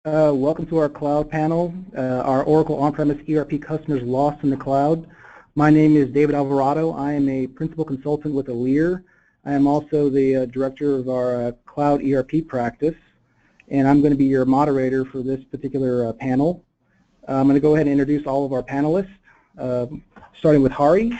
Welcome to our cloud panel, our Oracle on-premise ERP customers lost in the cloud. My name is David Alvarado. I am a principal consultant with Ellison. I am also the director of our cloud ERP practice, and I'm going to be your moderator for this particular panel. I'm going to go ahead and introduce all of our panelists, starting with Hari.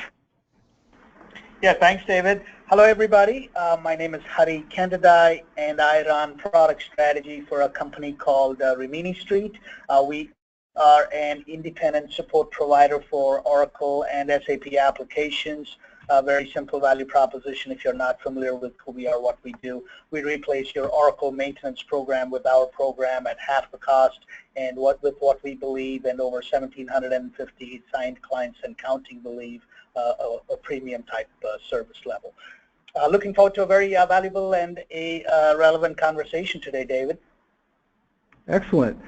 Yeah, thanks, David. Hello, everybody. My name is Hari Candidai, and I run product strategy for a company called Rimini Street. We are an independent support provider for Oracle and SAP applications. A very simple value proposition if you're not familiar with who we are, what we do. We replace your Oracle maintenance program with our program at half the cost, and with what we believe, and over 1,750 signed clients and counting believe, a premium type service level. Looking forward to a very valuable and a relevant conversation today, David. Excellent.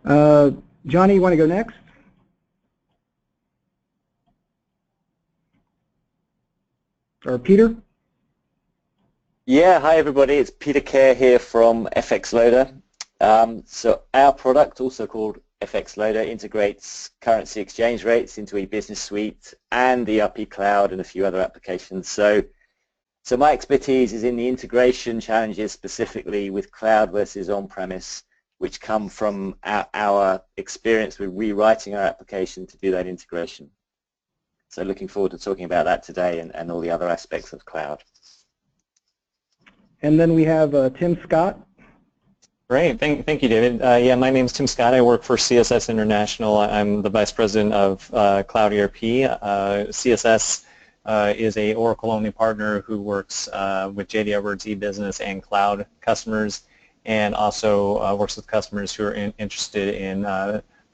Johnny, you want to go next? Or Peter? Yeah, hi everybody, it's Peter Kerr here from FX Loader. So our product, also called FX Loader, integrates currency exchange rates into a business suite and ERP cloud and a few other applications. So my expertise is in the integration challenges specifically with cloud versus on-premise, which come from our experience with rewriting our application to do that integration. So looking forward to talking about that today and all the other aspects of cloud. And then we have Tim Scott. Great, thank you, David. Yeah, my name is Tim Scott. I work for CSS International. I'm the Vice President of Cloud ERP. CSS is a Oracle-only partner who works with JD Edwards eBusiness and cloud customers, and also works with customers who are interested in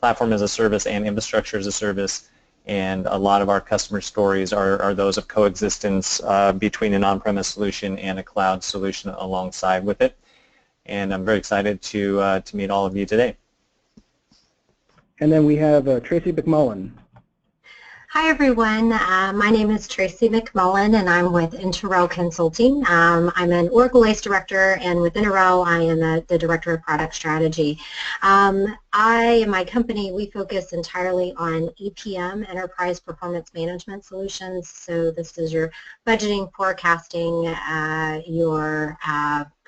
platform as a service and infrastructure as a service. And a lot of our customer stories are those of coexistence between an on-premise solution and a cloud solution alongside with it. And I'm very excited to meet all of you today. And then we have Tracy McMullen. Hi everyone, my name is Tracy McMullen and I'm with Interrow Consulting. I'm an Oracle ACE Director, and with Interrow I am the Director of Product Strategy. I and my company, we focus entirely on EPM, Enterprise Performance Management Solutions. So this is your budgeting, forecasting, your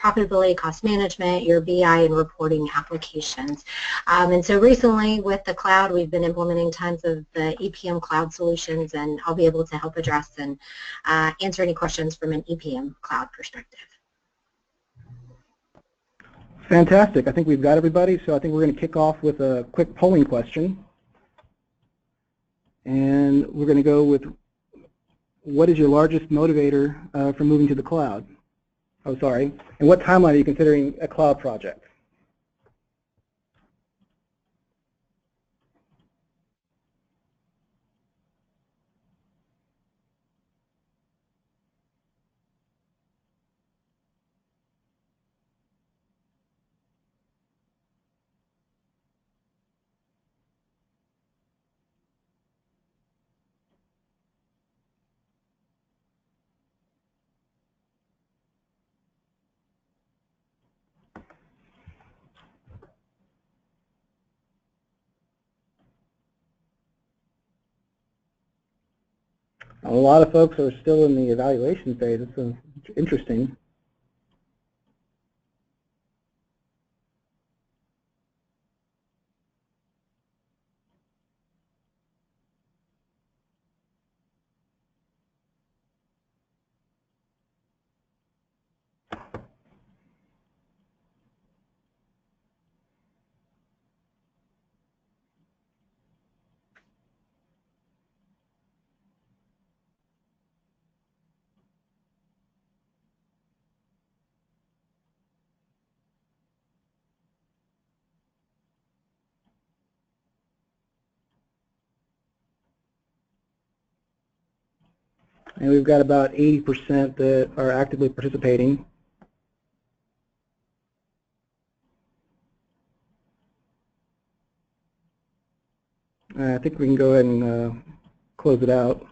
profitability, cost management, your BI and reporting applications. And so recently with the cloud, we've been implementing tons of the EPM cloud solutions, and I'll be able to help address and answer any questions from an EPM cloud perspective. Fantastic. I think we've got everybody, so I think we're going to kick off with a quick polling question. And we're going to go with, what is your largest motivator for moving to the cloud? Oh, sorry. And what timeline are you considering a cloud project? A lot of folks are still in the evaluation phase. It's interesting. And we've got about 80% that are actively participating. I think we can go ahead and close it out.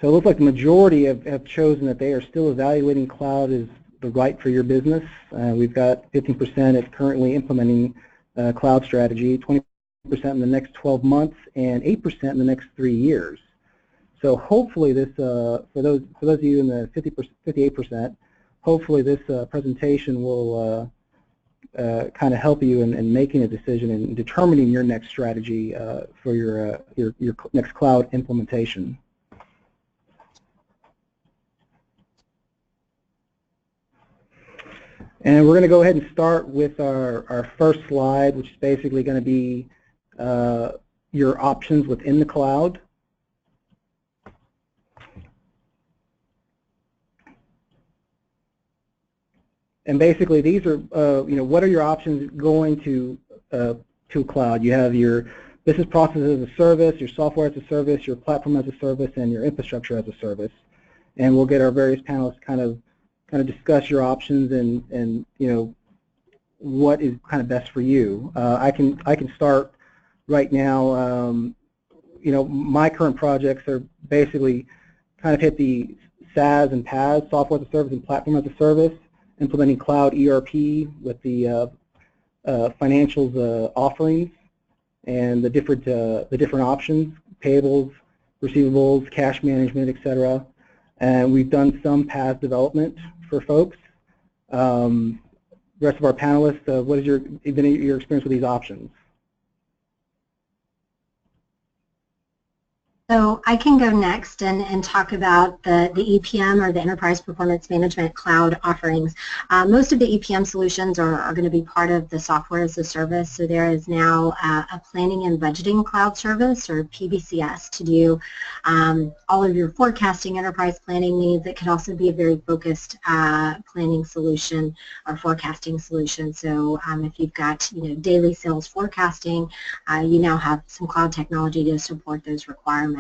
So it looks like the majority have chosen that they are still evaluating cloud as the right for your business. We've got 15% at currently implementing cloud strategy, 20% in the next 12 months, and 8% in the next 3 years. So hopefully this, for those of you in the 58%, hopefully this presentation will kind of help you in making a decision and determining your next strategy for your next cloud implementation. And we're going to go ahead and start with our first slide, which is basically going to be your options within the cloud. And basically, these are, what are your options going to cloud? You have your business processes as a service, your software as a service, your platform as a service, and your infrastructure as a service. And we'll get our various panelists kind of discuss your options and what is kind of best for you. I can start right now. My current projects are basically kind of hit the SaaS and PaaS, software as a service and platform as a service, implementing cloud ERP with the financials offerings and the different options, payables, receivables, cash management, etc. And we've done some PaaS development for folks. The rest of our panelists, what is your experience with these options? So I can go next and talk about the EPM, or the Enterprise Performance Management Cloud offerings. Most of the EPM solutions are going to be part of the software as a service. So there is now a planning and budgeting cloud service, or PBCS, to do all of your forecasting, enterprise planning needs. It could also be a very focused planning solution or forecasting solution. So if you've got daily sales forecasting, you now have some cloud technology to support those requirements.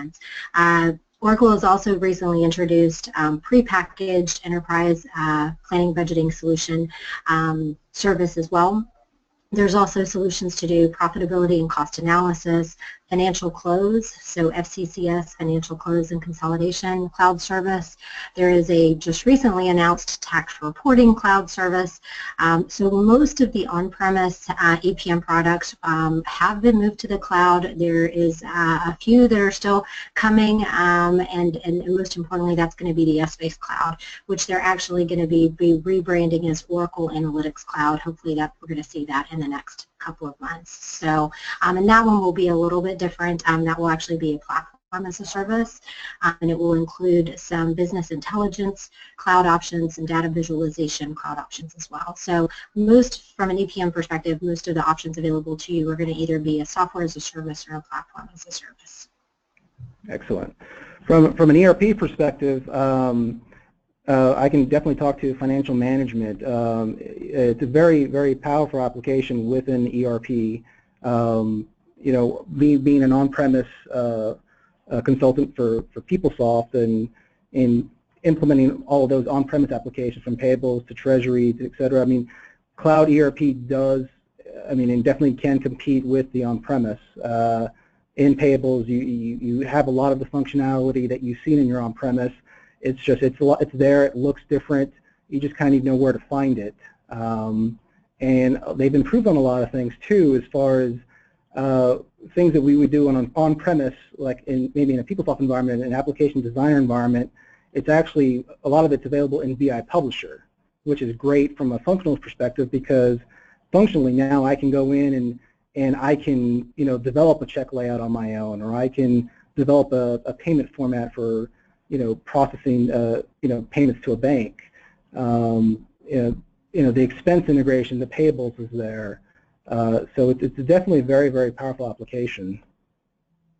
Oracle has also recently introduced prepackaged enterprise planning budgeting solution service as well. There's also solutions to do profitability and cost analysis, financial close, so FCCS, financial close and consolidation cloud service. There is a just recently announced tax reporting cloud service. So most of the on-premise EPM products have been moved to the cloud. There is a few that are still coming, and most importantly, that's going to be the S-based cloud, which they're actually going to be rebranding as Oracle Analytics Cloud. Hopefully that we're going to see that in the next couple of months. So, and that one will be a little bit different. That will actually be a platform as a service, and it will include some business intelligence cloud options and data visualization cloud options as well. So most, from an EPM perspective, most of the options available to you are going to either be a software as a service or a platform as a service. Excellent. From an ERP perspective, I can definitely talk to financial management. It's a very, very powerful application within ERP. Me being an on-premise consultant for PeopleSoft and in implementing all of those on-premise applications from payables to treasury, et cetera. I mean, cloud ERP does, and definitely can compete with the on-premise. In payables, you have a lot of the functionality that you've seen in your on-premise. It's just, it's there, it looks different, you just kind of need to know where to find it. And they've improved on a lot of things too, as far as things that we would do on-premise, like maybe in a PeopleSoft environment, an application designer environment. It's actually, a lot of it's available in BI Publisher, which is great from a functional perspective, because functionally now I can go in and I can develop a check layout on my own, or I can develop a payment format for processing payments to a bank. The expense integration, the payables is there. So it's definitely a very, very powerful application.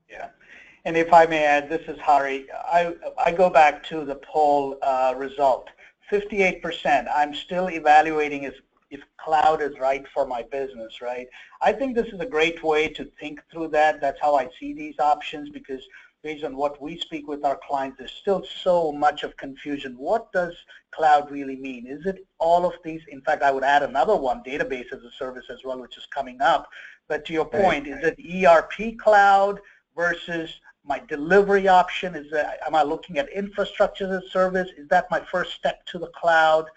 Yeah, and if I may add, this is Hari. I go back to the poll result. 58%, I'm still evaluating if cloud is right for my business, right? I think this is a great way to think through that. That's how I see these options, because based on what we speak with our clients, there's still so much of confusion. What does cloud really mean? Is it all of these? In fact, I would add another one, database as a service as well, which is coming up. But to your point, is it ERP cloud versus my delivery option? Am I looking at infrastructure as a service? Is that my first step to the cloud?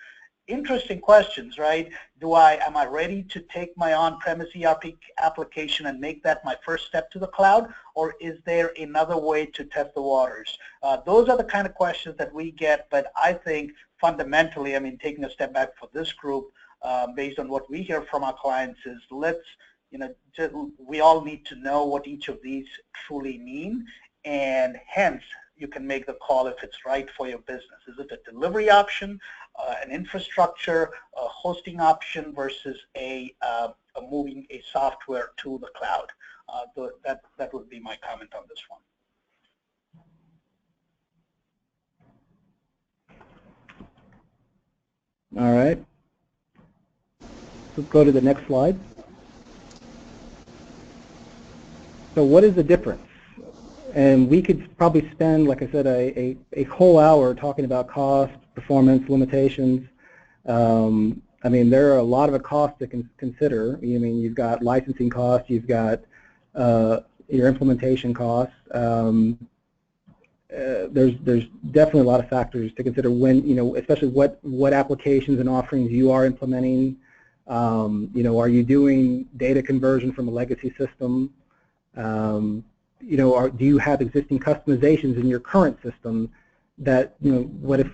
Interesting questions, right? Am I ready to take my on-premise ERP application and make that my first step to the cloud, or is there another way to test the waters? Those are the kind of questions that we get, but I think fundamentally, I mean, taking a step back for this group, based on what we hear from our clients is we all need to know what each of these truly mean, and hence you can make the call if it's right for your business. Is it a delivery option, an infrastructure, a hosting option versus a moving a software to the cloud? That would be my comment on this one. All right. Let's go to the next slide. So what is the difference? And we could probably spend, like I said, a whole hour talking about cost, performance, limitations. I mean, there are a lot of costs to consider. I mean, you've got licensing costs, you've got your implementation costs. There's definitely a lot of factors to consider when, especially what applications and offerings you are implementing. Are you doing data conversion from a legacy system? Do you have existing customizations in your current system that, what if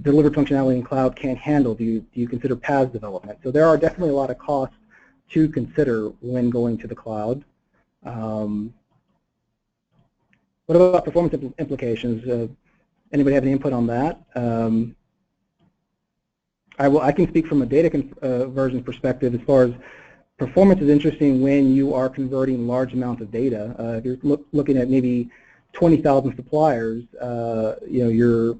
delivered functionality in cloud can't handle? Do you consider paths development? So there are definitely a lot of costs to consider when going to the cloud. What about performance implications? Anybody have any input on that? I can speak from a data conversion perspective. As far as performance is interesting when you are converting large amounts of data. If you're looking at maybe 20,000 suppliers, your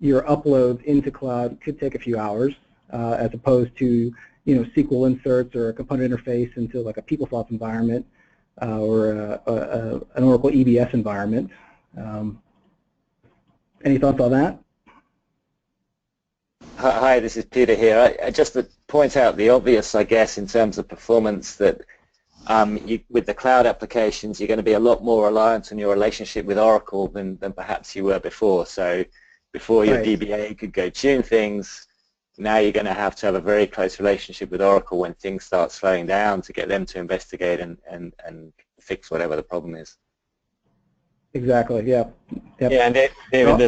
uploads into cloud could take a few hours, as opposed to SQL inserts or a component interface into like a PeopleSoft environment or an Oracle EBS environment. Any thoughts on that? Hi, this is Peter here. Just to point out the obvious, I guess, in terms of performance, that with the cloud applications, you're going to be a lot more reliant on your relationship with Oracle than perhaps you were before. So before your DBA could go tune things, now you're going to have a very close relationship with Oracle when things start slowing down to get them to investigate and fix whatever the problem is. Exactly. Yeah. Yep. Yeah, and David,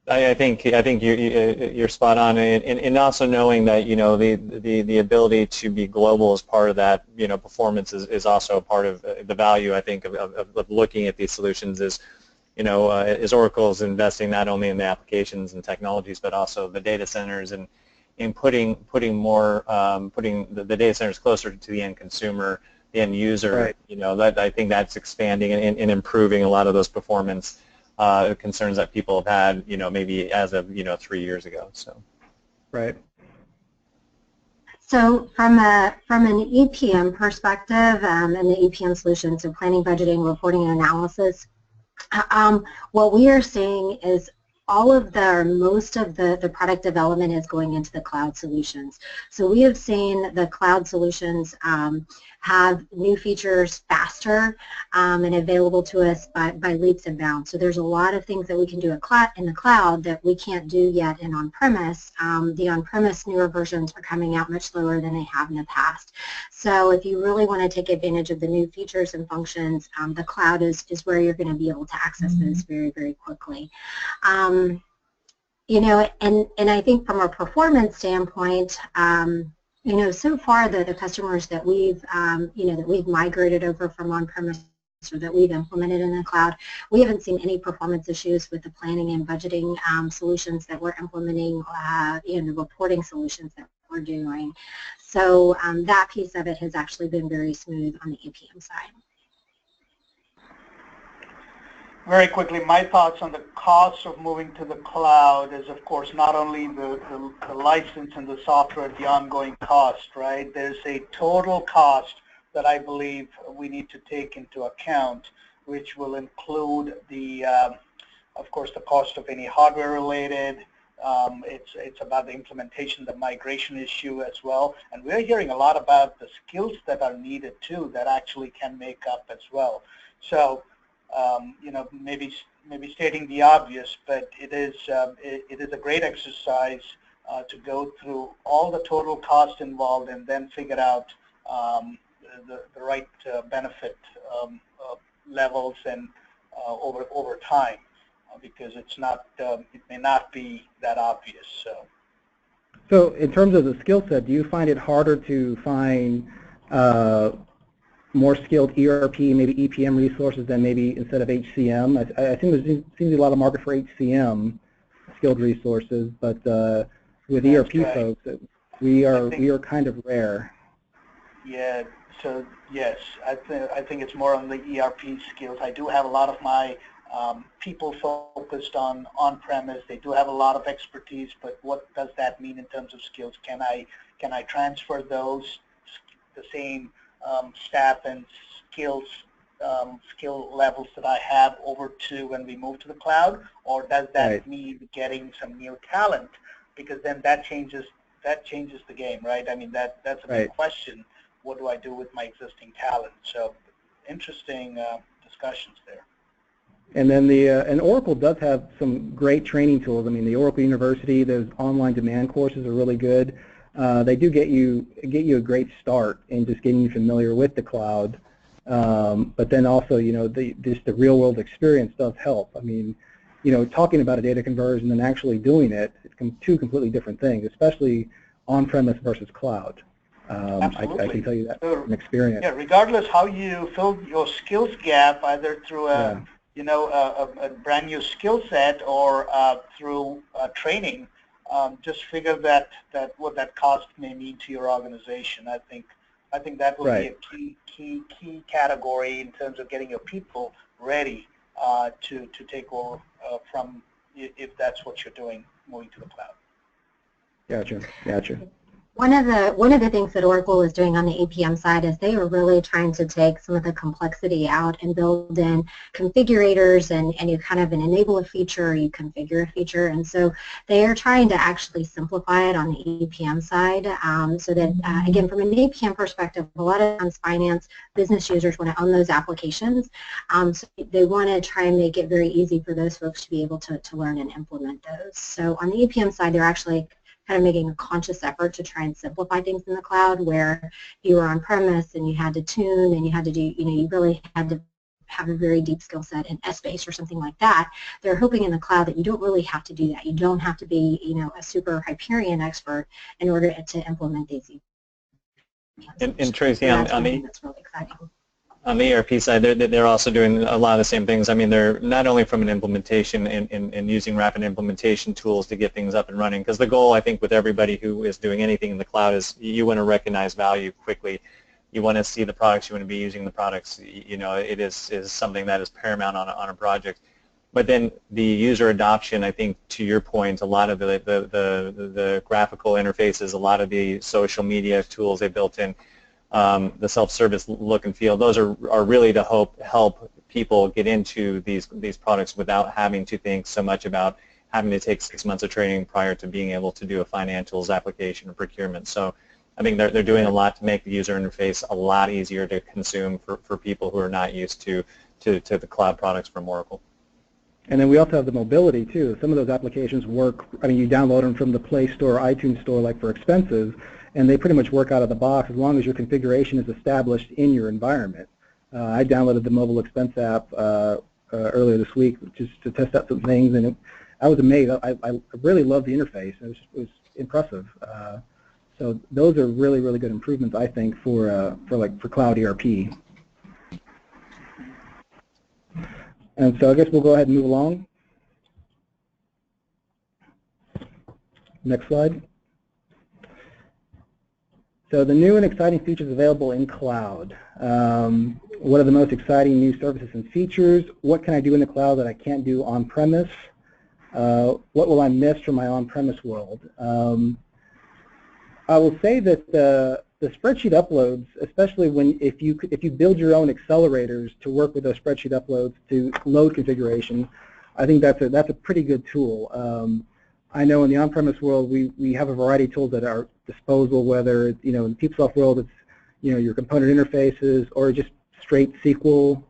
I think you're spot on, and also knowing that the ability to be global as part of that performance is also a part of the value, I think, of looking at these solutions. Is Oracle is investing not only in the applications and technologies but also the data centers and putting the data centers closer to the end consumer, the end user. Right. I think that's expanding and improving a lot of those performance concerns that people have had, maybe as of 3 years ago. So, right. So from an EPM perspective, and the EPM solutions, so planning, budgeting, reporting, and analysis, what we are seeing is most of the product development is going into the cloud solutions. So we have seen the cloud solutions have new features faster and available to us by leaps and bounds. So there's a lot of things that we can do in the cloud that we can't do yet in on-premise. The on-premise newer versions are coming out much slower than they have in the past. So if you really want to take advantage of the new features and functions, the cloud is where you're going to be able to access those very, very quickly. And I think from a performance standpoint, so far the customers that we've migrated over from on-premise or that we've implemented in the cloud, we haven't seen any performance issues with the planning and budgeting solutions that we're implementing, the reporting solutions that we're doing. So that piece of it has actually been very smooth on the EPM side. Very quickly, my thoughts on the cost of moving to the cloud is, of course, not only the license and the software, the ongoing cost, right? There's a total cost that I believe we need to take into account, which will include of course, the cost of any hardware related. It's about the implementation, the migration issue as well. And we're hearing a lot about the skills that are needed too that actually can make up as well. So maybe stating the obvious, but it is a great exercise to go through all the total cost involved and then figure out the right benefit levels and over time, because it's not it may not be that obvious. So in terms of the skill set, do you find it harder to find more skilled ERP, maybe EPM resources than maybe instead of HCM? I think there seems to be a lot of market for HCM skilled resources, but with That's ERP right. folks, we are kind of rare. Yeah. So yes, I think it's more on the ERP skills. I do have a lot of my people focused on-premise. They do have a lot of expertise, but what does that mean in terms of skills? Can I transfer those the same staff and skill levels that I have over to when we move to the cloud, or does that mean getting some new talent? Because then that changes the game, right? I mean that's a big question. What do I do with my existing talent? So interesting discussions there. And then and Oracle does have some great training tools. I mean, the Oracle University, those online demand courses are really good. They do get you a great start in just getting you familiar with the cloud. But then also, just the real world experience does help. I mean, talking about a data conversion and actually doing it, it's two completely different things, especially on-premise versus cloud. I can tell you that from experience. Yeah, regardless how you fill your skills gap, either through a brand new skill set or through training, just figure that what that cost may mean to your organization. I think that will be a key category in terms of getting your people ready to take over from, if that's what you're doing, moving to the cloud. Gotcha. One of the things that Oracle is doing on the APM side is they are really trying to take some of the complexity out and build in configurators, and you kind of enable a feature, you configure a feature, and so they are trying to actually simplify it on the APM side, so that, again, from an APM perspective, a lot of times finance business users want to own those applications, so they want to try and make it very easy for those folks to be able to learn and implement those. So on the APM side, they're actually kind of making a conscious effort to try and simplify things in the cloud, where you were on premise and you had to tune and you had to do, you really had to have a very deep skill set in Essbase or something like that. They're hoping in the cloud that you don't really have to do that. You don't have to be, a super Hyperion expert in order to implement these. And Tracy, that's really exciting. On the ERP side, they're also doing a lot of the same things. I mean, they're not only from an implementation and using rapid implementation tools to get things up and running, because the goal, I think, with everybody who is doing anything in the cloud is you want to recognize value quickly. You want to see the products. You want to be using the products. It is something that is paramount on a project. But then the user adoption, I think, to your point, a lot of the graphical interfaces, a lot of the social media tools they built in, the self-service look and feel, those are really to help people get into these products without having to think so much about having to take 6 months of training prior to being able to do a financials application or procurement. So I think they're doing a lot to make the user interface a lot easier to consume for people who are not used to the cloud products from Oracle. And then we also have the mobility too. Some of those applications work, I mean, you download them from the Play Store or iTunes Store, like for expenses, and they pretty much work out of the box as long as your configuration is established in your environment. I downloaded the mobile expense app earlier this week just to test out some things, and I was amazed. I really loved the interface. It was impressive. So those are really, really good improvements, I think, for cloud ERP. And so I guess we'll go ahead and move along. Next slide. So the new and exciting features available in cloud. What are the most exciting new services and features? What can I do in the cloud that I can't do on-premise? What will I miss from my on-premise world? I will say that the spreadsheet uploads, especially if you build your own accelerators to work with those spreadsheet uploads to load configuration, I think that's a pretty good tool. I know in the on-premise world we have a variety of tools at our disposal, whether it's, in the PeopleSoft world it's your component interfaces or just straight SQL.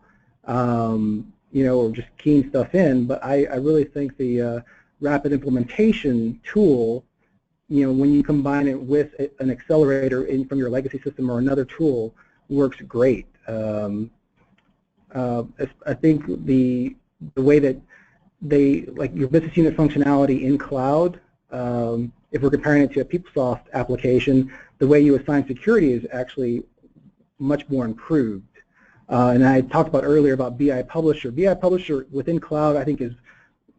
or just keying stuff in, but I really think the rapid implementation tool, when you combine it with an accelerator from your legacy system or another tool, works great. I think the way that like your business unit functionality in cloud, if we're comparing it to a PeopleSoft application, the way you assign security is actually much more improved. And I talked about earlier about BI Publisher. BI Publisher within cloud, I think, is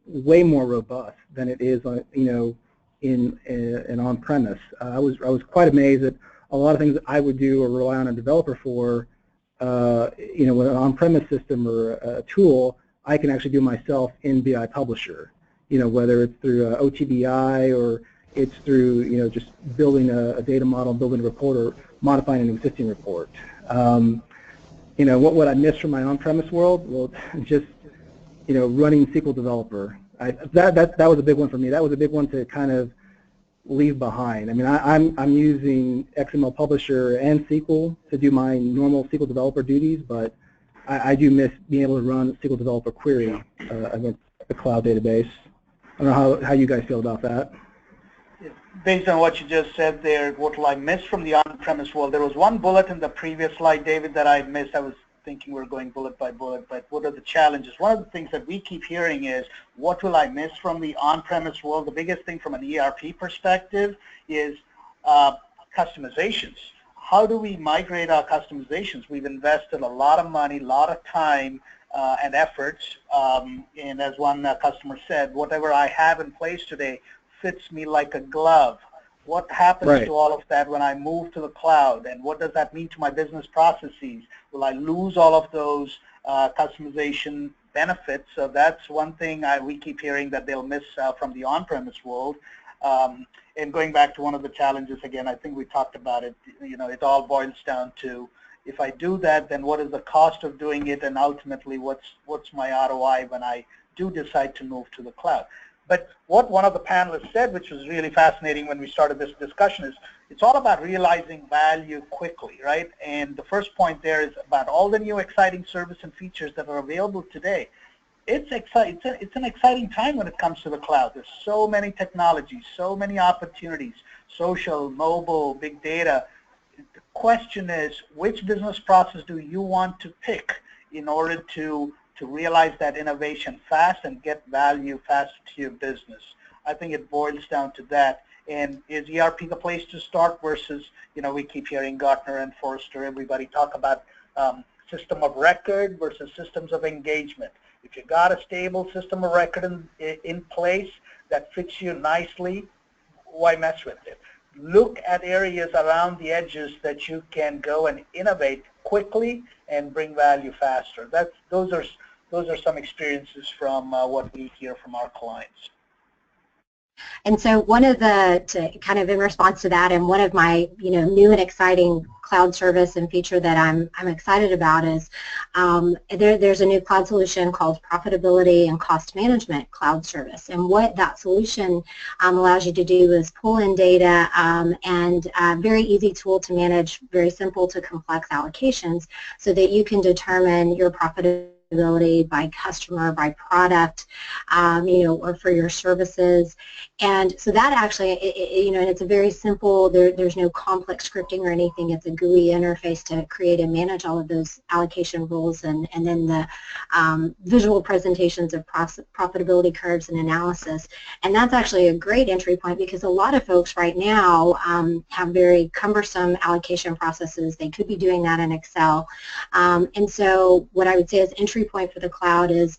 way more robust than it is on, in on-premise. I was quite amazed that a lot of things that I would do or rely on a developer for, with an on-premise system or a tool, I can actually do myself in BI Publisher. Whether it's through OTBI or it's through, just building a data model, building a report, or modifying an existing report. What would I miss from my on-premise world? Well, just, running SQL Developer. That was a big one for me. That was a big one to kind of leave behind. I mean, I'm using XML Publisher and SQL to do my normal SQL Developer duties, but I do miss being able to run a SQL Developer query against the cloud database. I don't know how you guys feel about that. Based on what you just said there, what will I miss from the on-premise world? There was one bullet in the previous slide, David, that I missed. I was thinking we were going bullet by bullet, but what are the challenges? One of the things that we keep hearing is, what will I miss from the on-premise world? The biggest thing from an ERP perspective is customizations. How do we migrate our customizations? We've invested a lot of money, a lot of time and efforts, and as one customer said, whatever I have in place today fits me like a glove. What happens to all of that when I move to the cloud, and what does that mean to my business processes? Will I lose all of those customization benefits? So that's one thing we keep hearing that they'll miss from the on-premise world. And going back to one of the challenges, again, I think we talked about it, it all boils down to, if I do that, then what is the cost of doing it, and ultimately what's my ROI when I do decide to move to the cloud? But what one of the panelists said, which was really fascinating when we started this discussion, is it's all about realizing value quickly, right? And the first point there is about all the new exciting service and features that are available today. It's an exciting time when it comes to the cloud. There's so many technologies, so many opportunities, social, mobile, big data. The question is, which business process do you want to pick in order to realize that innovation fast and get value fast to your business? I think it boils down to that. And is ERP the place to start versus, we keep hearing Gartner and Forrester, everybody talk about system of record versus systems of engagement. If you got a stable system of record in place that fits you nicely, why mess with it? Look at areas around the edges that you can go and innovate quickly and bring value faster. Those are some experiences from what we hear from our clients. And so one of kind of in response to that, and one of my new and exciting cloud service and feature that I'm excited about is there's a new cloud solution called Profitability and Cost Management Cloud Service. And what that solution allows you to do is pull in data and a very easy tool to manage very simple to complex allocations so that you can determine your profitability by customer, by product, or for your services. And so that actually, and it's a very simple, there's no complex scripting or anything. It's a GUI interface to create and manage all of those allocation rules and then the visual presentations of profitability curves and analysis. And that's actually a great entry point because a lot of folks right now have very cumbersome allocation processes. They could be doing that in Excel. And so what I would say is entry point for the cloud is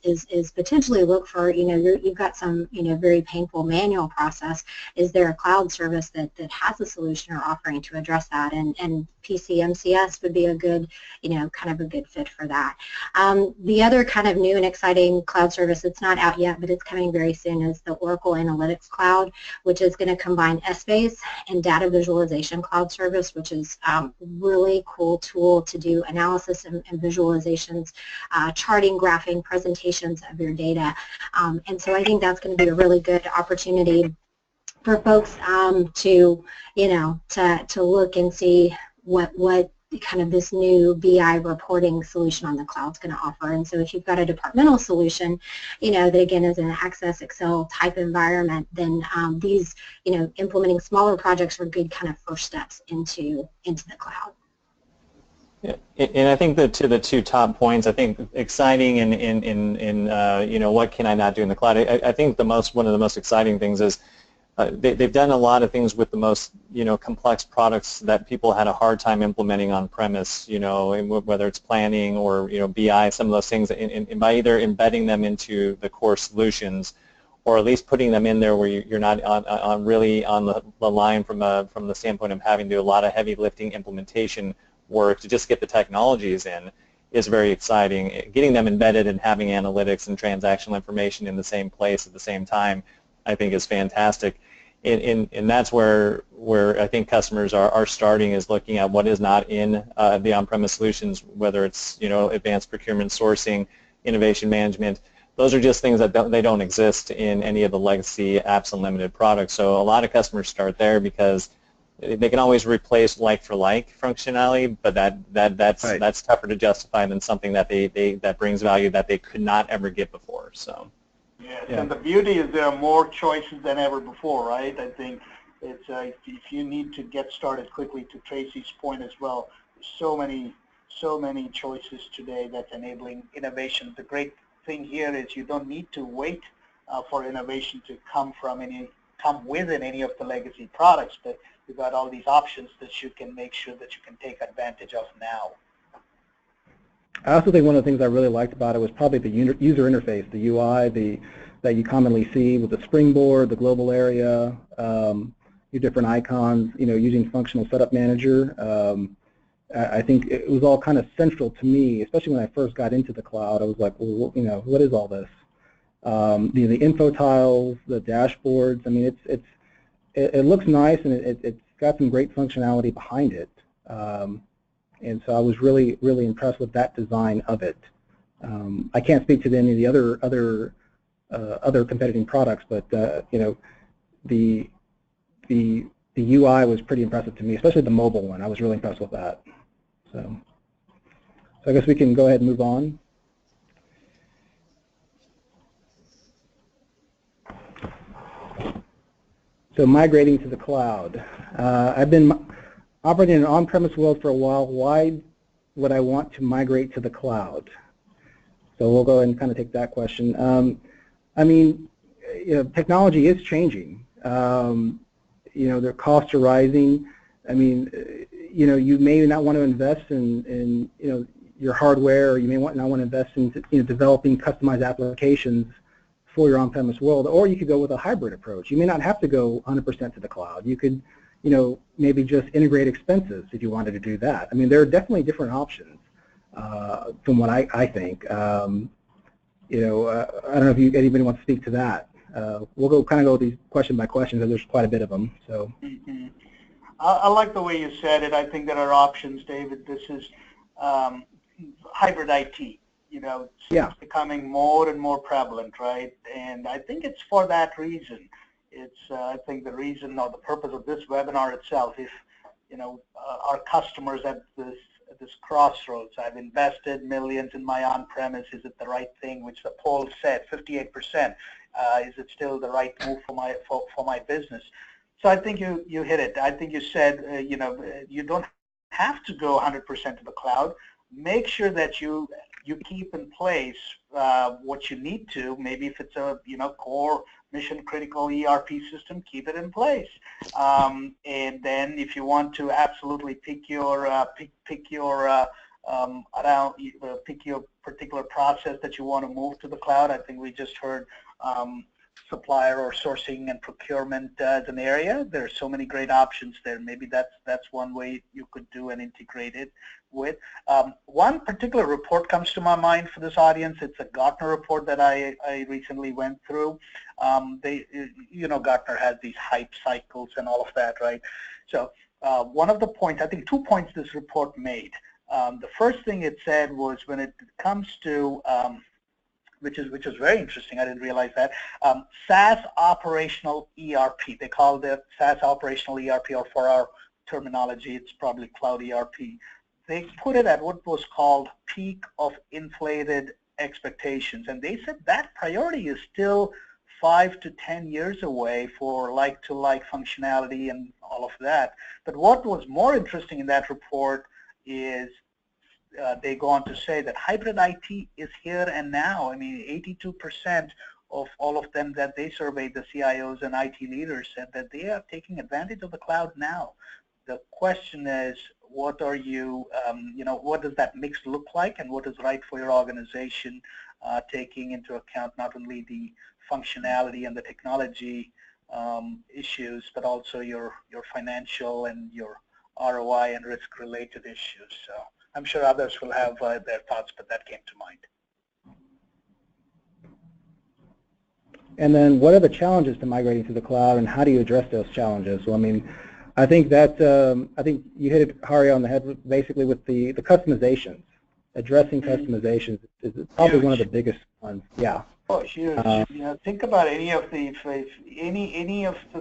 potentially look for, you've got some, very painful manual process. Is there a cloud service that has a solution or offering to address that? And PCMCS would be a good, kind of a good fit for that. The other kind of new and exciting cloud service, it's not out yet, but it's coming very soon, is the Oracle Analytics Cloud, which is going to combine Essbase and Data Visualization Cloud Service, which is a really cool tool to do analysis and visualizations, charting, graphing, presentations of your data. And so I think that's going to be a really good opportunity for folks to look and see what kind of this new BI reporting solution on the cloud is going to offer. And so if you've got a departmental solution, that again is an Access Excel type environment, then these, implementing smaller projects are good kind of first steps into the cloud. Yeah, and I think that to the two top points, I think exciting in what can I not do in the cloud. I think one of the most exciting things is they've done a lot of things with the most complex products that people had a hard time implementing on premise. Whether it's planning or BI, some of those things, and by either embedding them into the core solutions, or at least putting them in there where you're not really on the line from the standpoint of having to do a lot of heavy lifting implementation work to just get the technologies in, is very exciting. Getting them embedded and having analytics and transactional information in the same place at the same time, I think, is fantastic. And that's where I think customers are starting, is looking at what is not in the on-premise solutions, whether it's advanced procurement, sourcing, innovation management. Those are just things that they don't exist in any of the legacy Apps Unlimited products. So a lot of customers start there because they can always replace like-for-like functionality, but that's tougher to justify than something that brings value that they could not ever get before. So. Yes, yeah. And the beauty is there are more choices than ever before, right? I think it's if you need to get started quickly, to Tracy's point as well, so many choices today that's enabling innovation. The great thing here is you don't need to wait for innovation to come within any of the legacy products, but you've got all these options that you can make sure that you can take advantage of now. I also think one of the things I really liked about it was probably the user interface, the UI, that you commonly see with the springboard, the global area, your different icons, using functional setup manager. I think it was all kind of central to me, especially when I first got into the cloud. I was like, well, what is all this? The info tiles, the dashboards. I mean, it looks nice, and it's got some great functionality behind it. And so I was really, really impressed with that design of it. I can't speak to any of the other competing products, but the UI was pretty impressive to me, especially the mobile one. I was really impressed with that. So I guess we can go ahead and move on. So migrating to the cloud. I've been operating in an on-premise world for a while. Why would I want to migrate to the cloud? So we'll go ahead and kind of take that question. I mean, technology is changing. Their costs are rising. I mean, you may not want to invest in your hardware, or you may not want to invest in developing customized applications for your on-premise world, or you could go with a hybrid approach. You may not have to go 100% to the cloud. You could maybe just integrate expenses if you wanted to do that. I mean, there are definitely different options from what I think. I don't know if anybody wants to speak to that. We'll go these question by question, because there's quite a bit of them. So. Mm-hmm. I like the way you said it. I think there are options, David. This is hybrid IT. It's becoming more and more prevalent, right? And I think it's for that reason. I think the reason or the purpose of this webinar itself is, our customers at this crossroads. I've invested millions in my on-premise. Is it the right thing? Which the poll said 58%. Is it still the right move for my business? So I think you hit it. I think you said you don't have to go 100% to the cloud. Make sure that you keep in place what you need to. Maybe if it's a core mission-critical ERP system, keep it in place. And then if you want to absolutely pick your particular process that you want to move to the cloud. I think we just heard supplier or sourcing and procurement as an area. There are so many great options there. Maybe that's one way you could do and integrate it with. One particular report comes to my mind for this audience. It's a Gartner report that I recently went through. Gartner has these hype cycles and all of that, right? So one of the points, I think 2 points this report made. The first thing it said was, when it comes to which is very interesting. I didn't realize that. SaaS operational ERP. They call it SaaS operational ERP, or for our terminology, it's probably cloud ERP. they put it at what was called peak of inflated expectations. And they said that priority is still 5 to 10 years away for like-to-like functionality and all of that. But what was more interesting in that report is they go on to say that hybrid IT is here and now. I mean, 82% of all of them that they surveyed, the CIOs and IT leaders, said that they are taking advantage of the cloud now. The question is, what are you, what does that mix look like, and what is right for your organization, taking into account not only the functionality and the technology issues, but also your financial and your ROI and risk-related issues. So I'm sure others will have their thoughts, but that came to mind. And then what are the challenges to migrating to the cloud, and how do you address those challenges? Well, I mean, I think that I think you hit it, Hari, on the head basically with the customizations. Addressing customizations is probably one of the biggest ones. Yeah. Oh, huge. Think about any of the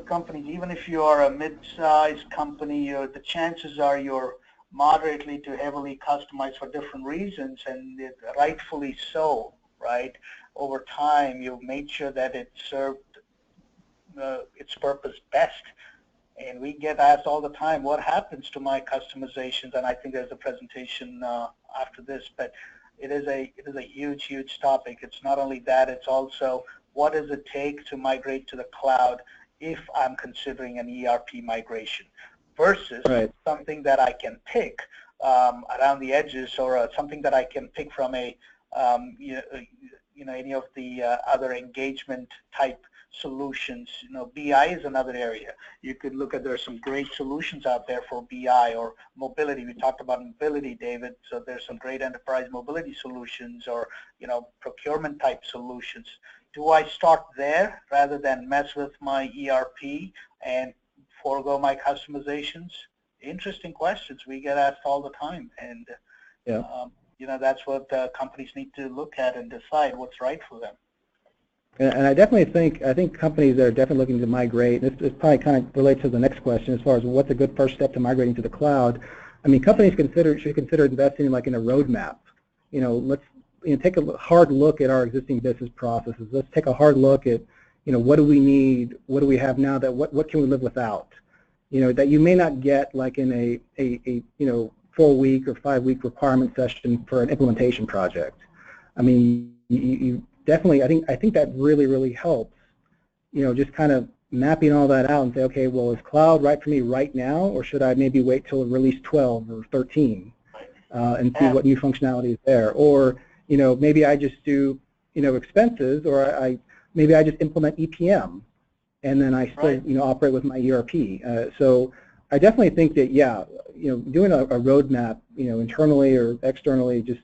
companies. Even if you are a mid-sized company, the chances are you're moderately to heavily customized for different reasons, and rightfully so, right? Over time, you've made sure that it served its purpose best. And we get asked all the time, what happens to my customizations? And I think there's a presentation after this, but it is a huge, huge topic. It's not only that, it's also what does it take to migrate to the cloud if I'm considering an ERP migration versus something that I can pick around the edges, or something that I can pick from a any of the other engagement type solutions. BI is another area. You could look at, there's some great solutions out there for BI or mobility. We talked about mobility, David. So there's some great enterprise mobility solutions, or procurement type solutions. Do I start there rather than mess with my ERP and forego my customizations? Interesting questions we get asked all the time, and that's what companies need to look at and decide what's right for them. And I definitely think companies that are definitely looking to migrate, this probably kind of relates to the next question as far as what's a good first step to migrating to the cloud. I mean, companies should consider investing in a roadmap. Let's take a hard look at our existing business processes. Let's take a hard look at what do we need, what do we have now, that what can we live without? That you may not get like in a 4-week or 5-week requirement session for an implementation project. I mean, you definitely, I think that really helps, just kind of mapping all that out and say, okay, well, is cloud right for me right now, or should I maybe wait till release 12 or 13 and see what new functionality is there? Or, maybe I just do, expenses, or maybe I just implement EPM, and then I still, operate with my ERP. So I definitely think that, doing a roadmap, internally or externally, just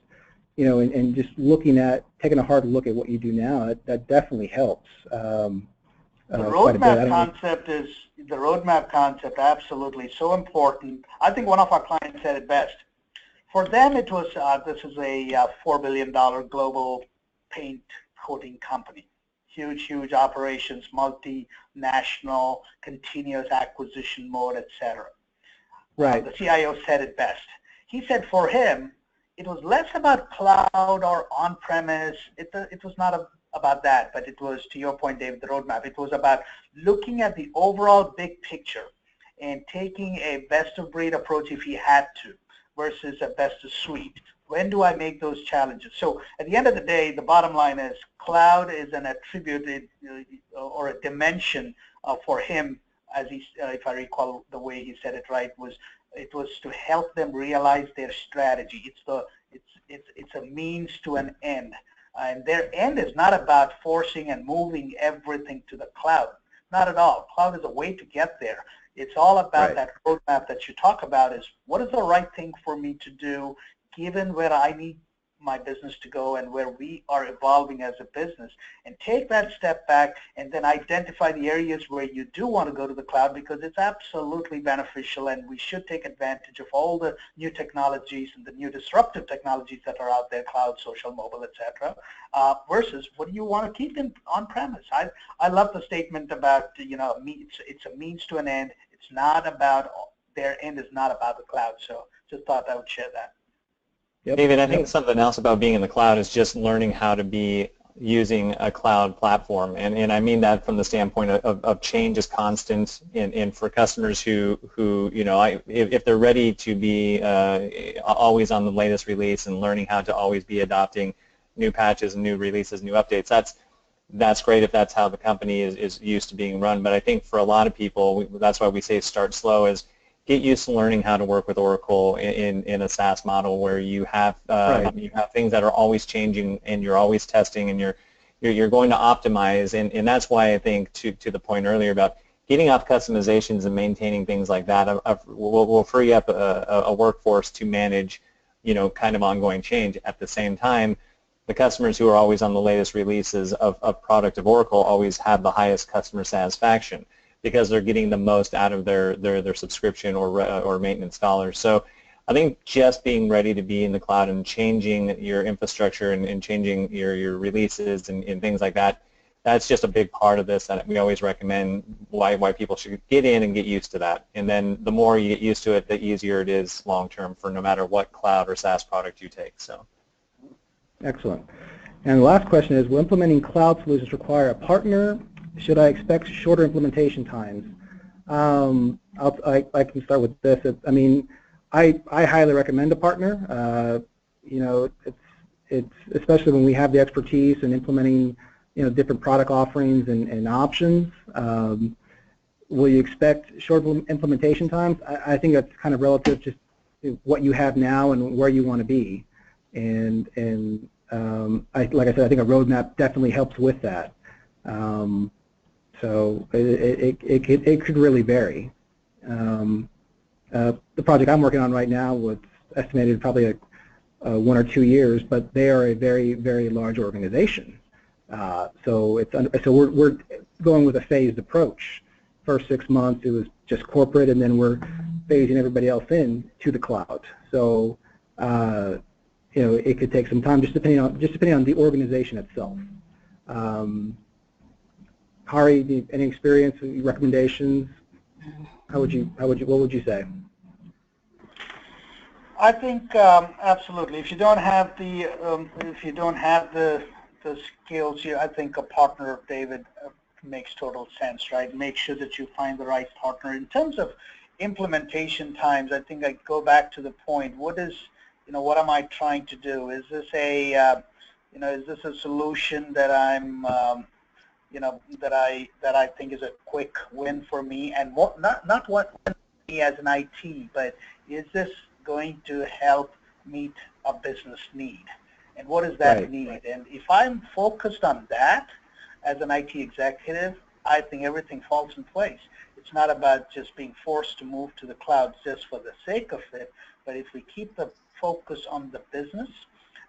and just taking a hard look at what you do now, that definitely helps. The roadmap concept absolutely so important. I think one of our clients said it best. For them, it was this is a $4 billion global paint coating company. Huge operations, multinational, continuous acquisition mode, etc. Right. The CIO said it best. He said for him, it was less about cloud or on-premise. It was not about that, but it was, to your point, David, the roadmap. It was about looking at the overall big picture and taking a best-of-breed approach if he had to versus a best-of-suite. When do I make those challenges? So at the end of the day, the bottom line is cloud is an attributed or a dimension for him, as he, if I recall the way he said it right, it was to help them realize their strategy. It's a means to an end, and their end is not about forcing and moving everything to the cloud. Not at all. Cloud is a way to get there. It's all about that roadmap that you talk about. Is what is the right thing for me to do, given where I need my business to go and where we are evolving as a business, and take that step back and then identify the areas where you do want to go to the cloud, because it's absolutely beneficial, and we should take advantage of all the new technologies and the new disruptive technologies that are out there, cloud, social, mobile, etc. Versus what do you want to keep in on-premise? I love the statement about it's a means to an end. It's not about, their end is not about the cloud. So just thought I would share that. Yep. David, I think something else about being in the cloud is just learning how to be using a cloud platform, and I mean that from the standpoint of change is constant, and for customers who you know, if they're ready to be always on the latest release and learning how to always be adopting new patches and new releases, new updates, that's great if that's how the company is used to being run. But I think for a lot of people, that's why we say start slow, is get used to learning how to work with Oracle in a SaaS model where you have you have things that are always changing and you're always testing and you're going to optimize, and that's why I think to the point earlier about getting off customizations and maintaining things like that will free up a workforce to manage, you know, kind of ongoing change. At the same time, the customers who are always on the latest releases of product of Oracle always have the highest customer satisfaction, because they're getting the most out of their subscription or maintenance dollars. So I think just being ready to be in the cloud and changing your infrastructure and changing your releases and things like that, that's just a big part of this that we always recommend why people should get in and get used to that. And then the more you get used to it, the easier it is long term for no matter what cloud or SaaS product you take. So. Excellent. And the last question is, will implementing cloud solutions require a partner? Should I expect shorter implementation times? I can start with this. I mean, I highly recommend a partner. You know, it's especially when we have the expertise in implementing, you know, different product offerings and options. Will you expect short implementation times? I think that's kind of relative just to what you have now and where you want to be. And like I said, I think a roadmap definitely helps with that. So it could really vary. The project I'm working on right now was estimated probably 1 or 2 years, but they are a very, very large organization. So we're going with a phased approach. First 6 months it was just corporate, and then we're phasing everybody else in to the cloud. So you know, it could take some time, just depending on the organization itself. Hari, any experience, recommendations? What would you say? I think absolutely. If you don't have the skills, I think a partner, David, makes total sense, right? Make sure that you find the right partner. In terms of implementation times, I think I go back to the point. What am I trying to do? Is this a solution that I'm that I think is a quick win for me, and not what me as an IT, but is this going to help meet a business need, and what is that need? And if I'm focused on that as an IT executive, I think everything falls in place. It's not about just being forced to move to the cloud just for the sake of it, but if we keep the focus on the business,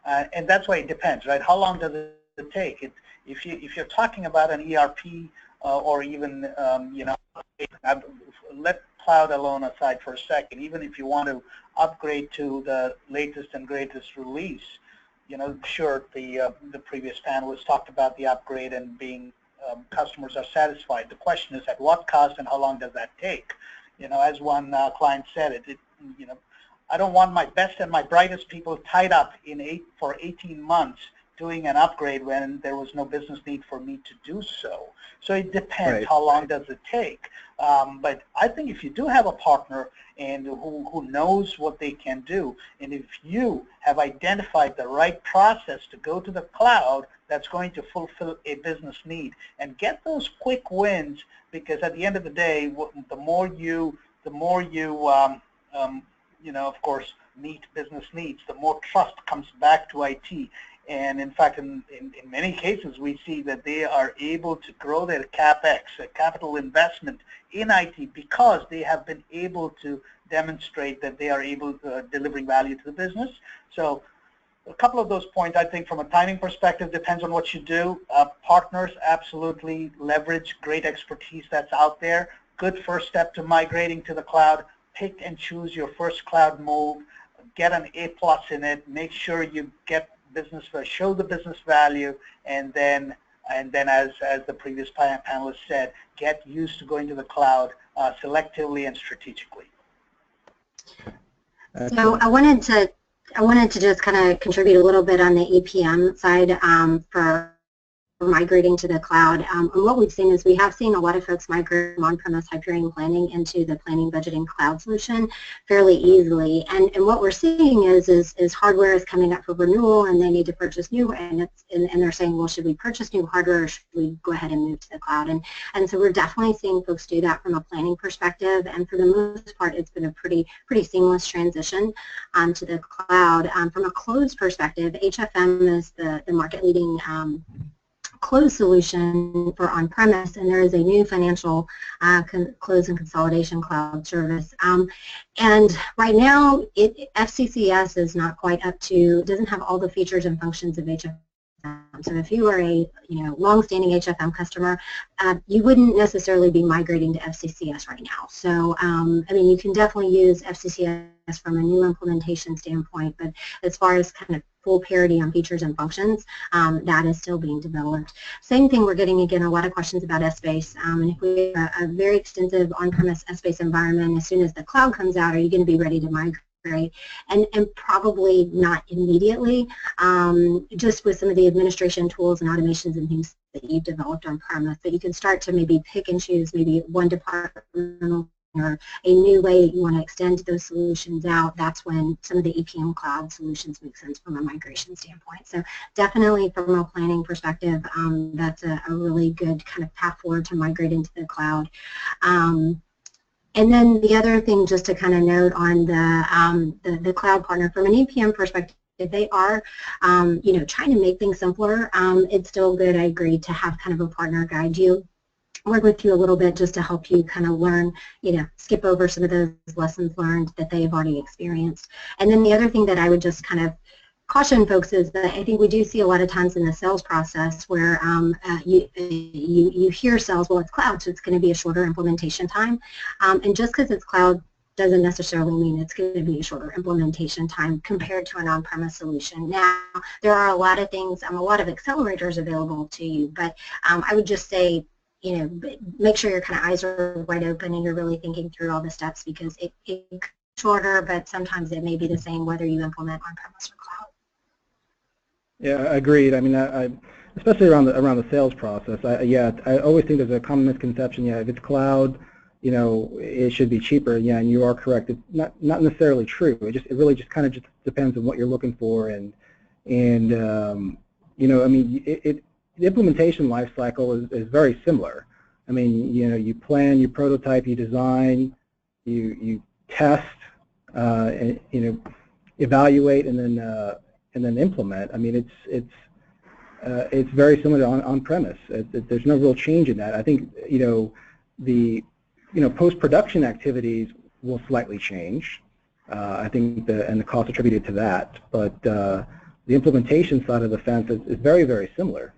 and that's why it depends, right? How long does it take? If you're talking about an ERP or even let cloud alone aside for a second. Even if you want to upgrade to the latest and greatest release, sure, the previous panelists talked about the upgrade and being customers are satisfied. The question is at what cost and how long does that take? As one client said, I don't want my best and my brightest people tied up for 18 months doing an upgrade when there was no business need for me to do so. So it depends. How long does it take? But I think if you do have a partner and who knows what they can do, and if you have identified the right process to go to the cloud that's going to fulfill a business need, and get those quick wins, because at the end of the day, the more you of course, meet business needs, the more trust comes back to IT. And in fact, in many cases, we see that they are able to grow their CapEx, capital investment in IT, because they have been able to demonstrate that they are able to delivering value to the business. So a couple of those points, I think from a timing perspective, depends on what you do. Partners, absolutely leverage great expertise that's out there. Good first step to migrating to the cloud. Pick and choose your first cloud move. Get an A+ in it. Make sure you get show the business value, and then as the previous panelist said, get used to going to the cloud selectively and strategically. So I wanted to I wanted to just kind of contribute a little bit on the EPM side for migrating to the cloud. And what we've seen is we have seen a lot of folks migrate from on-premise Hyperion planning into the planning budgeting cloud solution fairly easily. And what we're seeing is hardware is coming up for renewal and they need to purchase new, and they're saying, well, should we purchase new hardware or should we go ahead and move to the cloud? And so we're definitely seeing folks do that from a planning perspective, and for the most part it's been a pretty seamless transition to the cloud. From a closed perspective, HFM is the market leading close solution for on-premise, and there is a new financial close and consolidation cloud service. And right now, FCCS is not quite up to, doesn't have all the features and functions of HFM. So if you are a long-standing HFM customer, you wouldn't necessarily be migrating to FCCS right now. So I mean, you can definitely use FCCS from a new implementation standpoint, but as far as kind of full parity on features and functions, that is still being developed. Same thing, we're getting, again, a lot of questions about Essbase. And if we have a very extensive on-premise Essbase environment, as soon as the cloud comes out, are you going to be ready to migrate? And probably not immediately, just with some of the administration tools and automations and things that you've developed on-premise, that you can start to maybe pick and choose maybe one departmental or a new way that you want to extend those solutions out. That's when some of the EPM cloud solutions make sense from a migration standpoint. So definitely from a planning perspective, that's a really good kind of path forward to migrate into the cloud. And then the other thing, just to kind of note on the cloud partner, from an EPM perspective, they are, trying to make things simpler. It's still good, I agree, to have kind of a partner guide you, work with you a little bit just to help you kind of learn, skip over some of those lessons learned that they've already experienced. And then the other thing that I would just kind of caution folks is that I think we do see a lot of times in the sales process where you hear sales, well, it's cloud, so it's going to be a shorter implementation time. And just because it's cloud doesn't necessarily mean it's going to be a shorter implementation time compared to an on-premise solution. Now, there are a lot of things, a lot of accelerators available to you, but I would just say, make sure your kind of eyes are wide open and you're really thinking through all the steps, because it's shorter, but sometimes it may be the same whether you implement on-premise or cloud. Yeah, agreed. I mean, especially around the sales process. I always think there's a common misconception. Yeah, if it's cloud, it should be cheaper. Yeah, and you are correct. It's not necessarily true. It really just kind of depends on what you're looking for, and I mean, the implementation life cycle is very similar. I mean, you plan, you prototype, you design, you test, and, evaluate, and then implement. I mean, it's very similar to on-premise. There's no real change in that. I think the post-production activities will slightly change. I think the cost attributed to that, but the implementation side of the fence is very, very similar.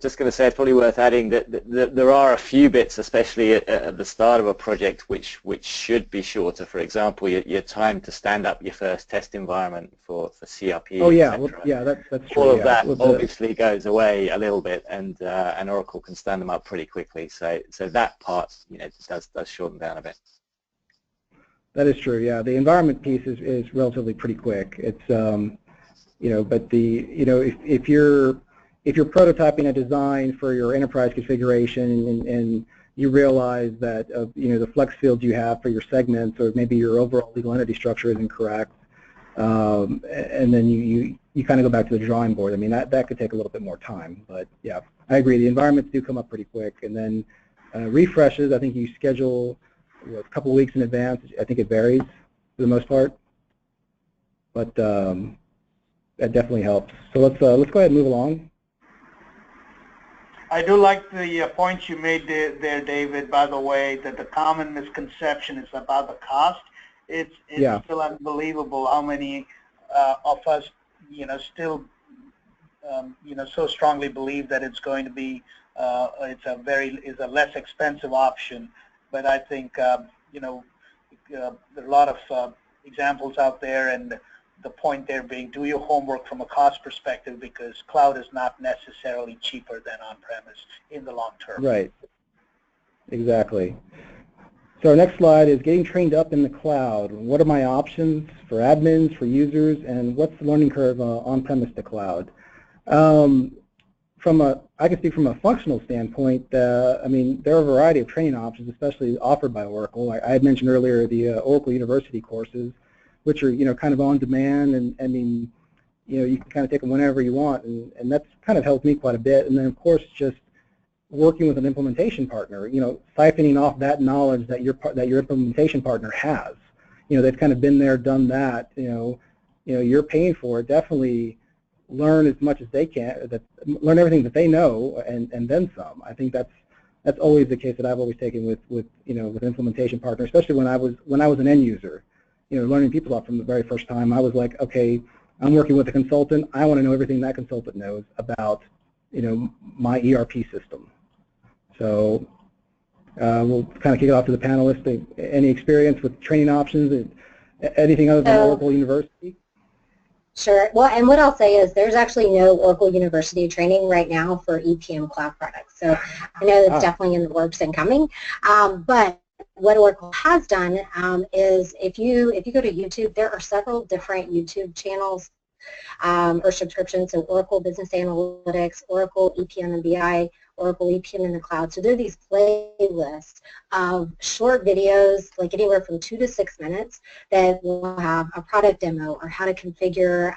Just going to say, it's probably worth adding that there are a few bits, especially at the start of a project, which should be shorter. For example, your time to stand up your first test environment for CRP. Oh yeah, that's true. All of that obviously goes away a little bit, and Oracle can stand them up pretty quickly. So that part, does shorten down a bit. That is true. Yeah, the environment piece is relatively pretty quick. It's but if you're prototyping a design for your enterprise configuration and you realize that the flex fields you have for your segments, or maybe your overall legal entity structure is incorrect, and then you kind of go back to the drawing board. I mean, that could take a little bit more time, but yeah, I agree. The environments do come up pretty quick, and then refreshes, I think you schedule a couple of weeks in advance. I think it varies for the most part, but that definitely helps. So let's go ahead and move along. I do like the points you made there, David, by the way, that the common misconception is about the cost. It's still unbelievable how many of us, still, so strongly believe that it's going to be, it's a less expensive option. But I think, there are a lot of examples out there, and the point there being, do your homework from a cost perspective, because cloud is not necessarily cheaper than on-premise in the long term. Right. Exactly. So our next slide is getting trained up in the cloud. What are my options for admins, for users, and what's the learning curve on-premise to cloud? I can speak from a functional standpoint. I mean, there are a variety of training options, especially offered by Oracle. I had mentioned earlier the Oracle University courses, which are kind of on demand, and I mean, you can kind of take them whenever you want, and that's kind of helped me quite a bit. And then of course just working with an implementation partner, siphoning off that knowledge that your implementation partner has. They've kind of been there, done that. You're paying for it. Definitely learn as much as they can. Learn everything that they know, and then some. I think that's always the case that I've always taken with implementation partner, especially when I was an end user. Learning PeopleSoft from the very first time. I was like, okay, I'm working with a consultant. I want to know everything that consultant knows about my ERP system. So we'll kind of kick it off to the panelists. Any experience with training options, anything other than Oracle University? Sure. Well, and what I'll say is there's actually no Oracle University training right now for EPM cloud products. So I know it's definitely in the works and coming. But what Oracle has done is if you go to YouTube, there are several different YouTube channels or subscriptions, so Oracle Business Analytics, Oracle EPM and BI, Oracle EPM in the cloud. So there are these playlists of short videos, like anywhere from 2 to 6 minutes, that will have a product demo or how to configure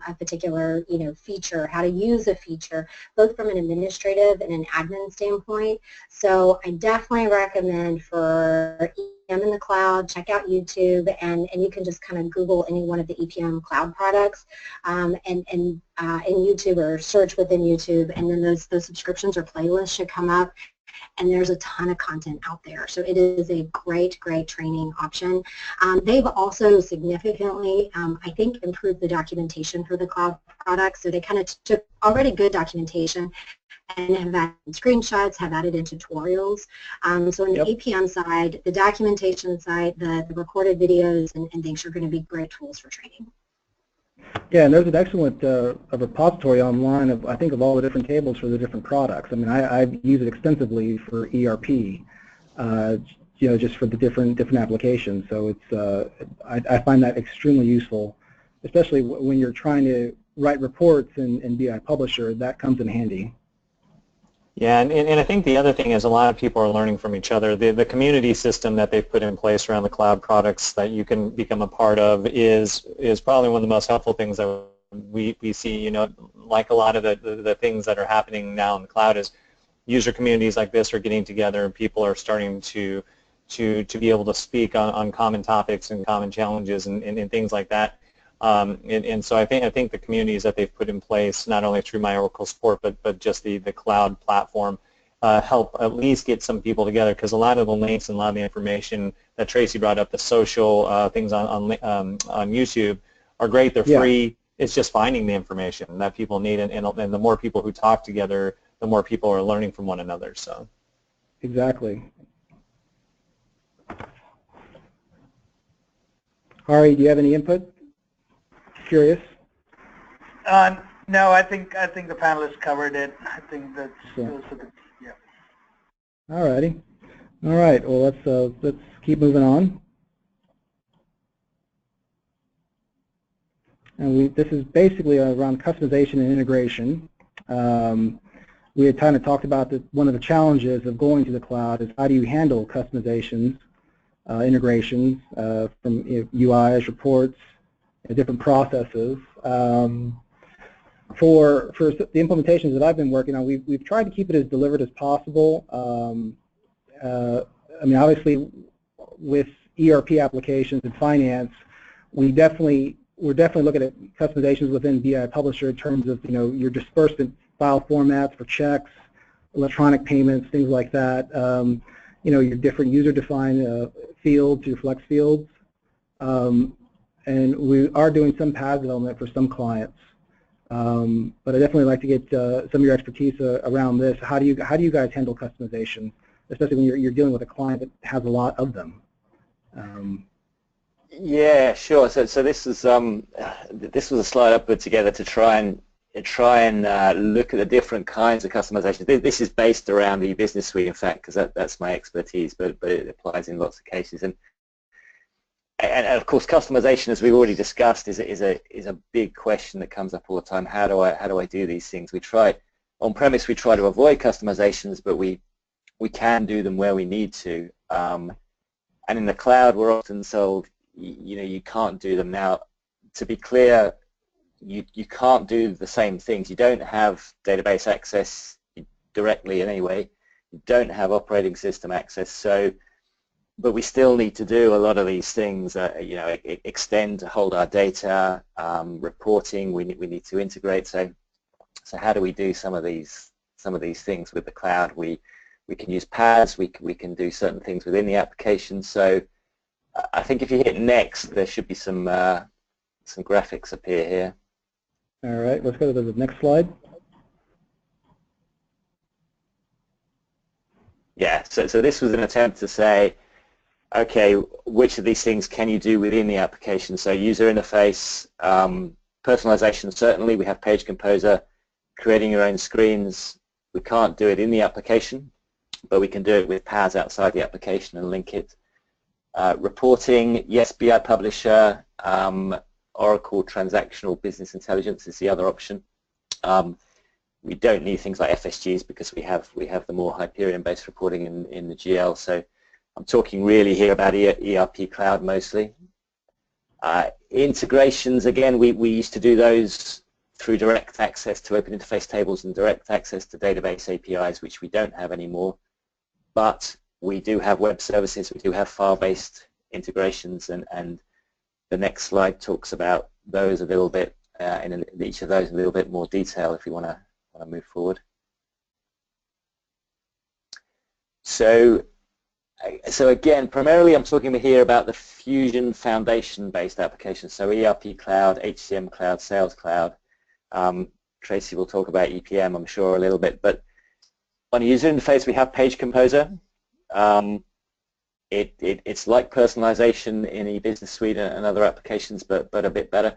a particular feature, how to use a feature, both from an administrative and an admin standpoint. So I definitely recommend for EPM in the cloud, check out YouTube, and you can just kind of Google any one of the EPM cloud products in YouTube, or search within YouTube, and then those subscriptions or playlists should come up, and there's a ton of content out there. So it is a great training option. They've also significantly, I think, improved the documentation for the cloud products. So they kind of took already good documentation and have added screenshots, have added in tutorials. So on the APM side, the documentation side, the recorded videos and things are going to be great tools for training. Yeah, and there's an excellent repository online of, I think, of all the different tables for the different products. I mean, I've used it extensively for ERP, just for the different applications. So it's I find that extremely useful, especially when you're trying to write reports in BI Publisher. That comes in handy. Yeah, and I think the other thing is a lot of people are learning from each other. The community system that they've put in place around the cloud products that you can become a part of is probably one of the most helpful things that we see. Like a lot of the things that are happening now in the cloud is user communities like this are getting together, and people are starting to be able to speak on common topics and common challenges and things like that. And so I think the communities that they've put in place, not only through my Oracle support, but just the cloud platform, help at least get some people together, because a lot of the links and a lot of the information that Tracy brought up, the social things on YouTube, are great. They're free. It's just finding the information that people need, and the more people who talk together, the more people are learning from one another. So exactly. Ari, do you have any input? Curious? No, I think the panelists covered it. I think that's yeah. All righty. All right. Well, let's keep moving on. And this is basically around customization and integration. We had kind of talked about one of the challenges of going to the cloud is how do you handle customizations, integrations from UIs, reports, different processes. For the implementations that I've been working on, we've tried to keep it as delivered as possible. I mean, obviously, with ERP applications and finance, we're definitely looking at customizations within BI Publisher in terms of your disbursement file formats for checks, electronic payments, things like that. Your different user-defined fields, your flex fields. And we are doing some PaaS development for some clients, but I'd definitely like to get some of your expertise around this. How do you guys handle customization, especially when you're dealing with a client that has a lot of them? Yeah, sure. So this was a slide I put together to try and try and look at the different kinds of customization. This is based around the business suite, in fact, because that's my expertise, but it applies in lots of cases. And of course, customization, as we've already discussed, is a big question that comes up all the time. How do I do these things? We try on premise. We try to avoid customizations, but we can do them where we need to. And in the cloud, we're often told, you can't do them. Now, to be clear, you can't do the same things. You don't have database access directly in any way. You don't have operating system access. But we still need to do a lot of these things. Extend to hold our data, reporting. We need to integrate. So how do we do some of these things with the cloud? We can use paths. We can do certain things within the application. So I think if you hit next, there should be some graphics appear here. All right, let's go to the next slide. Yeah, so this was an attempt to say, okay, which of these things can you do within the application? So user interface, personalization, certainly. We have Page Composer, creating your own screens. We can't do it in the application, but we can do it with paths outside the application and link it. Reporting, yes, BI Publisher, Oracle Transactional Business Intelligence is the other option. We don't need things like FSGs because we have the more Hyperion-based reporting in the GL. So I'm talking really here about ERP Cloud mostly. Integrations, again, we used to do those through direct access to open interface tables and direct access to database APIs, which we don't have anymore. But we do have web services, we do have file-based integrations, and the next slide talks about those a little bit, in each of those a little bit more detail if you want to move forward. So again, primarily I'm talking here about the Fusion Foundation-based applications, so ERP Cloud, HCM Cloud, Sales Cloud. Tracy will talk about EPM, I'm sure, a little bit, but on a user interface we have Page Composer. It's like personalization in eBusiness Suite and other applications, but a bit better.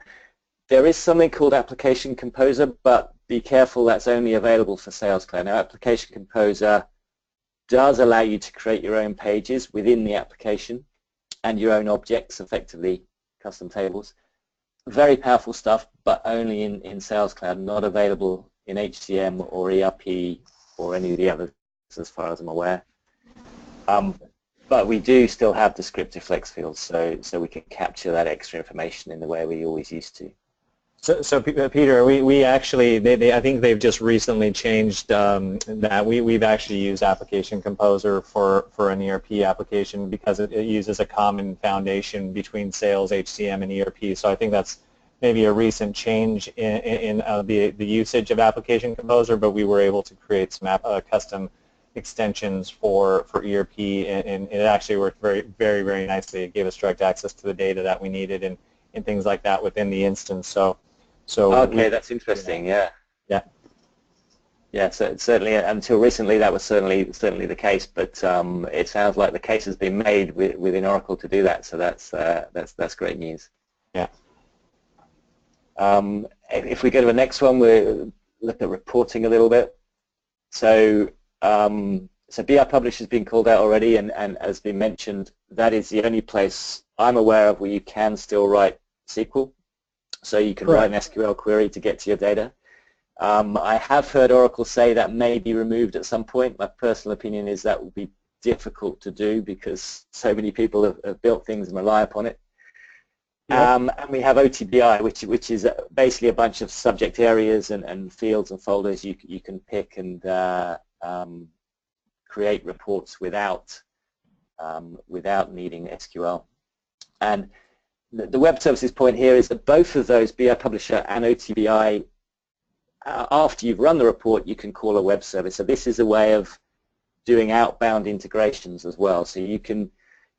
There is something called Application Composer, but be careful, that's only available for Sales Cloud. Now, Application Composer does allow you to create your own pages within the application and your own objects, effectively custom tables. Very powerful stuff, but only in Sales Cloud, not available in HCM or ERP or any of the others, as far as I'm aware. But we do still have descriptive flex fields, so we can capture that extra information in the way we always used to. So Peter, we actually, I think they've just recently changed that. We've actually used Application Composer for an ERP application because it uses a common foundation between sales, HCM, and ERP. So I think that's maybe a recent change in the usage of Application Composer, but we were able to create some custom extensions for ERP, and it actually worked very, very, very nicely. It gave us direct access to the data that we needed and things like that within the instance. So okay, that's interesting. Yeah. So certainly until recently that was certainly the case, but it sounds like the case has been made within Oracle to do that. So that's great news. Yeah. If we go to the next one, we'll look at reporting a little bit. So BI Publish has been called out already, and as been mentioned, that is the only place I'm aware of where you can still write SQL. So you can write an SQL query to get to your data. I have heard Oracle say that may be removed at some point. My personal opinion is that will be difficult to do because so many people have built things and rely upon it. And we have OTBI, which is basically a bunch of subject areas and fields and folders you can pick and create reports without needing SQL. And the web services point here is that both of those, BI Publisher and OTBI, after you've run the report, you can call a web service. So this is a way of doing outbound integrations as well. So you can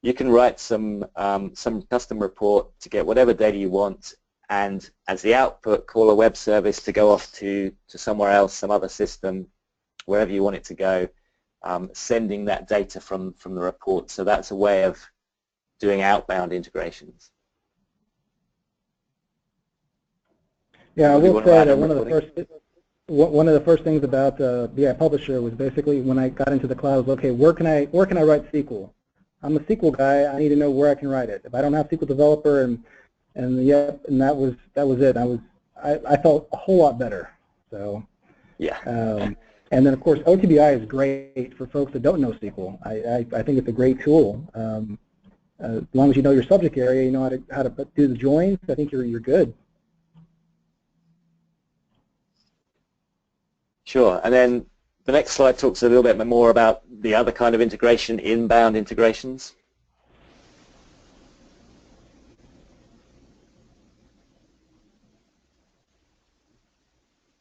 write some custom report to get whatever data you want, and as the output, call a web service to go off to somewhere else, some other system, wherever you want it to go, sending that data from the report. So that's a way of doing outbound integrations. Yeah, I Would you will want to say add that on reporting? one of the first things about BI Publisher was basically when I got into the cloud was, okay, where can I write SQL? I'm a SQL guy. I need to know where I can write it. If I don't have SQL Developer and that was it. I felt a whole lot better. So Yeah. and then of course OTBI is great for folks that don't know SQL. I think it's a great tool. As long as you know your subject area, you know how to do the joins. I think you're good. Sure. And then the next slide talks a little bit more about the other kind of integration, inbound integrations.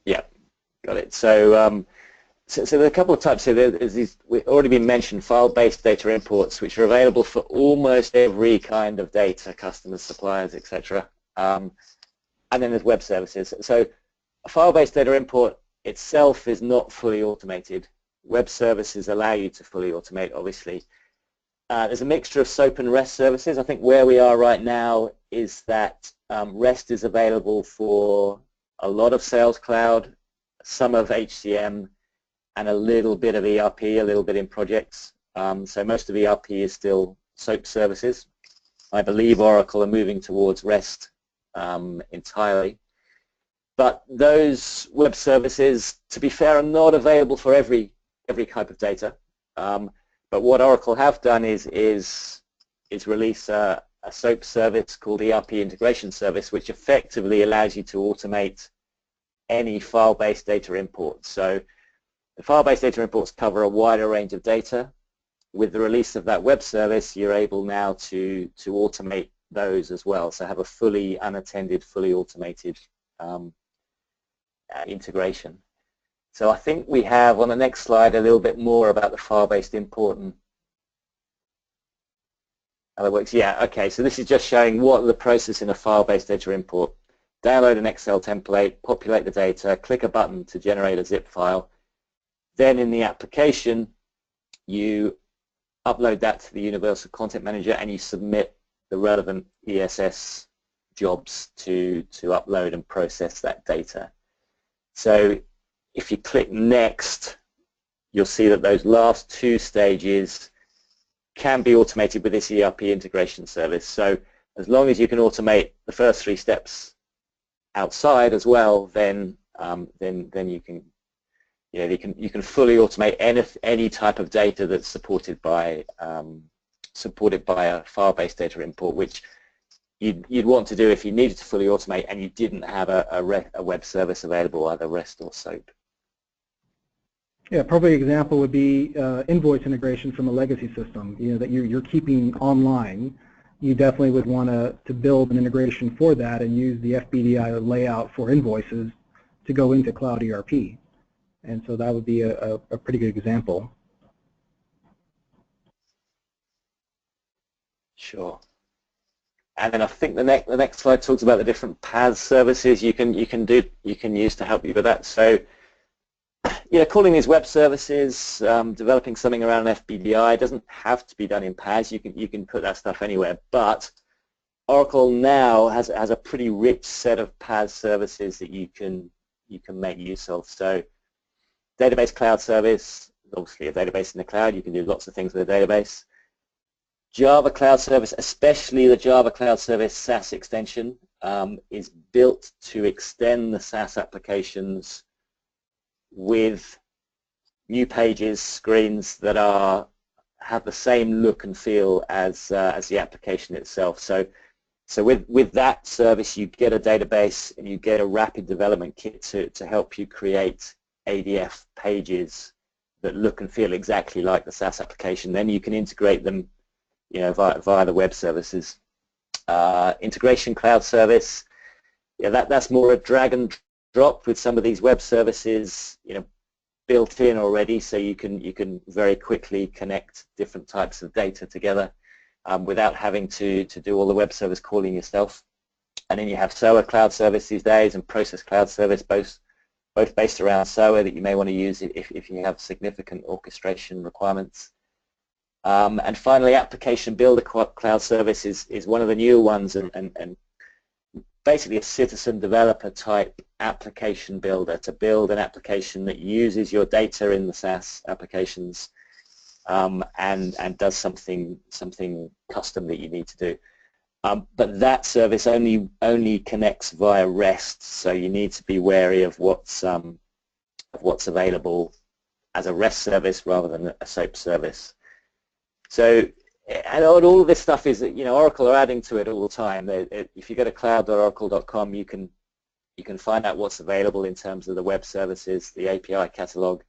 Yeah, got it. So, so there are a couple of types here. There's these, we've already been mentioned, file-based data imports, which are available for almost every kind of data, customers, suppliers, etc. And then there's web services. So a file-based data import itself is not fully automated. Web services allow you to fully automate, obviously. There's a mixture of SOAP and REST services. I think where we are right now is that REST is available for a lot of Sales Cloud, some of HCM, and a little bit of ERP, a little bit in projects. So most of ERP is still SOAP services. I believe Oracle are moving towards REST entirely. But those web services, to be fair, are not available for every type of data. But what Oracle have done is release a SOAP service called ERP Integration Service, which effectively allows you to automate any file-based data import. So the file-based data imports cover a wider range of data. With the release of that web service, you're able now to automate those as well. So have a fully unattended, fully automated integration. So I think we have on the next slide a little bit more about the file-based import and how it works. Yeah, okay, so this is just showing what the process in a file-based data import. Download an Excel template, populate the data, click a button to generate a zip file. Then in the application, you upload that to the Universal Content Manager and you submit the relevant ESS jobs to upload and process that data. So if you click Next, you'll see that those last two stages can be automated with this ERP integration service. So as long as you can automate the first three steps outside as well, then you can you can fully automate any type of data that's supported by a file-based data import, which you'd want to do if you needed to fully automate and you didn't have a web service available, either REST or SOAP. Yeah, a perfect example would be invoice integration from a legacy system, that you're keeping online. You definitely would want to build an integration for that and use the FBDI layout for invoices to go into Cloud ERP. And so that would be a pretty good example. Sure. And then I think the next slide talks about the different PaaS services you can use to help you with that. So, calling these web services, developing something around an FBDI doesn't have to be done in PaaS. You can put that stuff anywhere. But Oracle now has a pretty rich set of PaaS services that you can make use of. So, database cloud service, obviously a database in the cloud. You can do lots of things with a database. Java Cloud Service, especially the Java Cloud Service SaaS extension, is built to extend the SaaS applications with new pages, screens that have the same look and feel as the application itself. So with that service, you get a database and you get a rapid development kit to help you create ADF pages that look and feel exactly like the SaaS application. Then you can integrate them via the web services. Integration cloud service, that's more a drag and drop with some of these web services, built in already, so you can very quickly connect different types of data together without having to do all the web service calling yourself. And then you have SOA cloud service these days and process cloud service, both based around SOA that you may want to use if you have significant orchestration requirements. And finally, application builder cloud service is one of the newer ones, and basically a citizen developer type application builder to build an application that uses your data in the SaaS applications and does something custom that you need to do. But that service only connects via REST, so you need to be wary of what's available as a REST service rather than a SOAP service. So, and all of this stuff is, you know, Oracle are adding to it all the time. If you go to cloud.oracle.com, you can find out what's available in terms of the web services, the API catalog.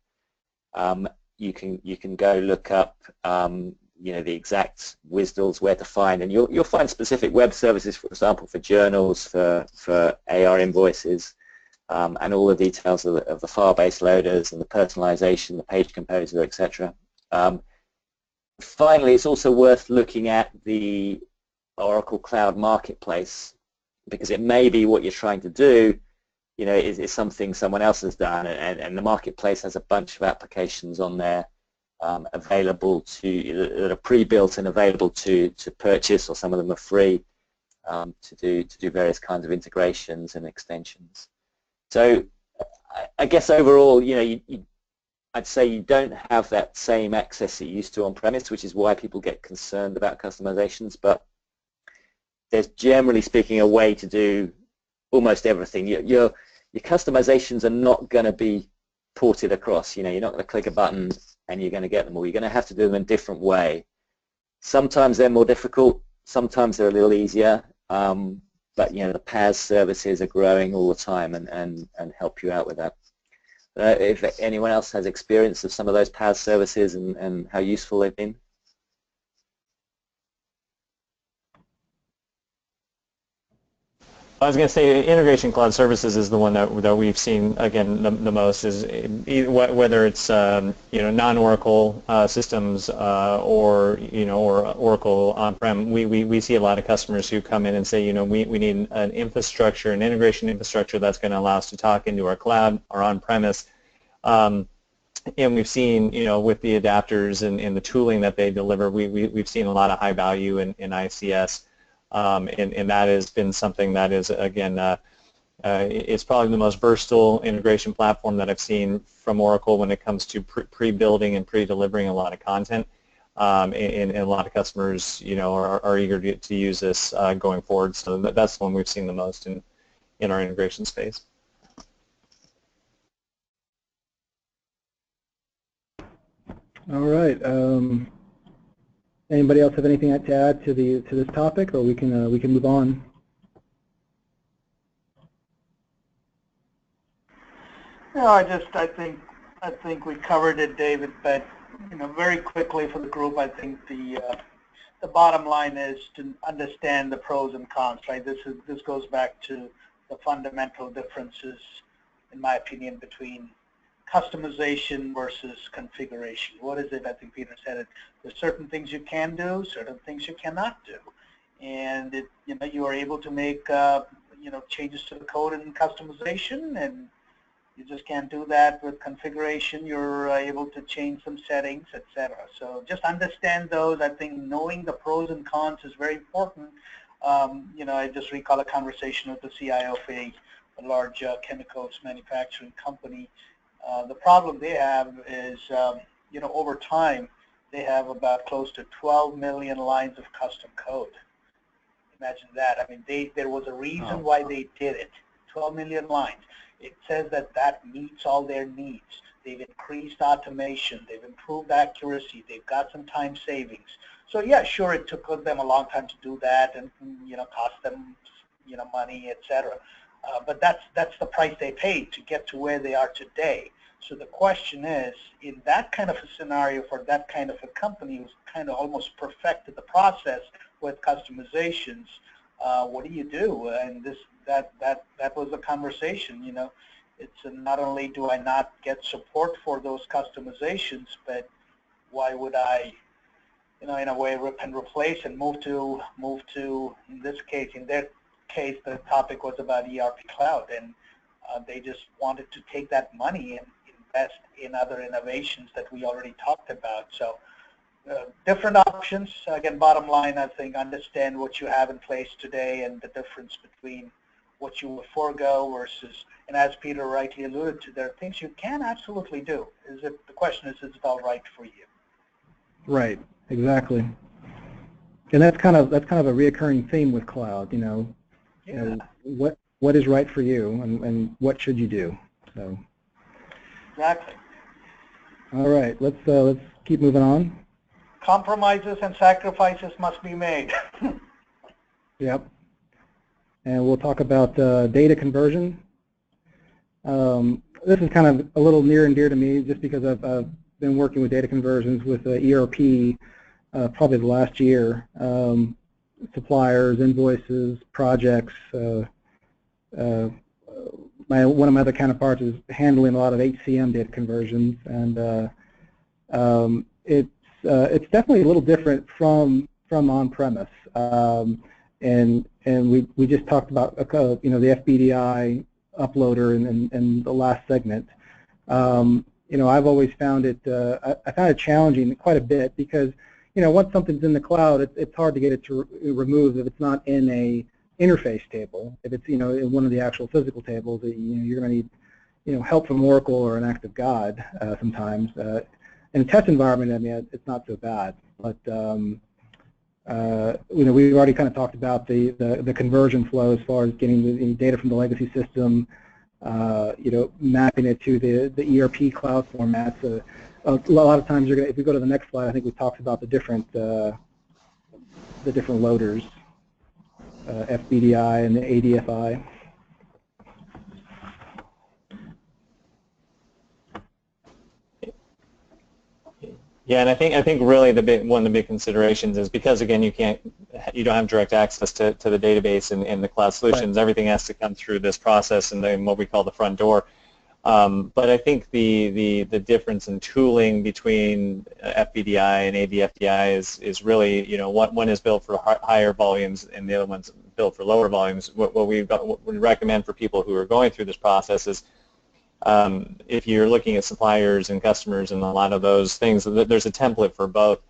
You can go look up, you know, the exact WSDLs where to find, and you'll find specific web services, for example, for journals, for AR invoices, and all the details of the FileBased loaders and the personalization, the page composer, etc. Finally, it's also worth looking at the Oracle Cloud Marketplace, because it may be what you're trying to do, you know, is something someone else has done, and the Marketplace has a bunch of applications on there available that are pre-built and available to purchase, or some of them are free to do various kinds of integrations and extensions. So I guess overall, you know, I'd say you don't have that same access that you used to on-premise, which is why people get concerned about customizations, but there's, generally speaking, a way to do almost everything. Your customizations are not going to be ported across. You know, you're not going to click a button and you're going to get them all. You're going to have to do them in a different way. Sometimes they're more difficult, sometimes they're a little easier, but you know, the PaaS services are growing all the time and help you out with that. If anyone else has experience of some of those PaaS services and how useful they've been. I was going to say integration cloud services is the one that we've seen again the most, is whether it's you know, non-Oracle systems or you know, or Oracle on-prem. We see a lot of customers who come in and say, you know, we need an infrastructure, an integration infrastructure that's going to allow us to talk into our cloud, our on-premise. And we've seen, you know, with the adapters and the tooling that they deliver, we've seen a lot of high value in ICS. And that has been something that is, again, it's probably the most versatile integration platform that I've seen from Oracle when it comes to pre-building and pre-delivering a lot of content. And a lot of customers, you know, are eager to use this going forward. So that's the one we've seen the most in our integration space. All right. Anybody else have anything to add to this topic, or we can move on? No, I think we covered it, David. But you know, very quickly for the group, I think the bottom line is to understand the pros and cons. Right. This goes back to the fundamental differences, in my opinion, between customization versus configuration. What is it? I think Peter said it. There's certain things you can do, certain things you cannot do, and you know, you are able to make you know, changes to the code in customization, and you just can't do that with configuration. You're able to change some settings, etc. So just understand those. I think knowing the pros and cons is very important. You know, I just recall a conversation with the CIO of a large chemicals manufacturing company. The problem they have is, you know, over time, they have about close to 12 million lines of custom code. Imagine that. I mean, there was a reason why they did it. 12 million lines. It says that meets all their needs. They've increased automation. They've improved accuracy. They've got some time savings. So yeah, sure, it took them a long time to do that, and you know, cost them, you know, money, etc. But that's the price they paid to get to where they are today. So the question is, in that kind of a scenario for that kind of a company who's kind of almost perfected the process with customizations, what do you do? And that was the conversation. You know, it's not only do I not get support for those customizations, but why would I, you know, in a way rip and replace and move to in this case, in their case, the topic was about ERP cloud, and they just wanted to take that money and invest in other innovations that we already talked about. So different options. Again, bottom line, I think understand what you have in place today and the difference between what you would forego versus, and as Peter rightly alluded to, there are things you can absolutely do. The question is it all right for you? Right, exactly. And that's kind of a reoccurring theme with cloud, you know, what is right for you and what should you do. So exactly. All right, let's keep moving on. Compromises and sacrifices must be made. Yep. And we'll talk about data conversion. This is kind of a little near and dear to me just because I've been working with data conversions with ERP probably the last year. Suppliers, invoices, projects. One of my other counterparts is handling a lot of HCM data conversions, and it's definitely a little different from on-premise. And we just talked about the FBDI uploader in the last segment. I've always found it I found it challenging quite a bit because once something's in the cloud, it's hard to get it to remove if it's not in a interface table. If it's in one of the actual physical tables, you're going to need help from Oracle or an act of God sometimes. In a test environment, I mean, it's not so bad, but we've already kind of talked about the conversion flow as far as getting the data from the legacy system, mapping it to the ERP cloud formats. A lot of times, if we go to the next slide, I think we talked about the different loaders, FBDI and the ADFI. Yeah, and I think really one of the big considerations is because again you don't have direct access to the database and the cloud solutions. Right. Everything has to come through this process and then what we call the front door. But I think the difference in tooling between FBDI and ADFDI is really one is built for higher volumes and the other one's built for lower volumes. What we recommend for people who are going through this process is if you're looking at suppliers and customers and a lot of those things, there's a template for both.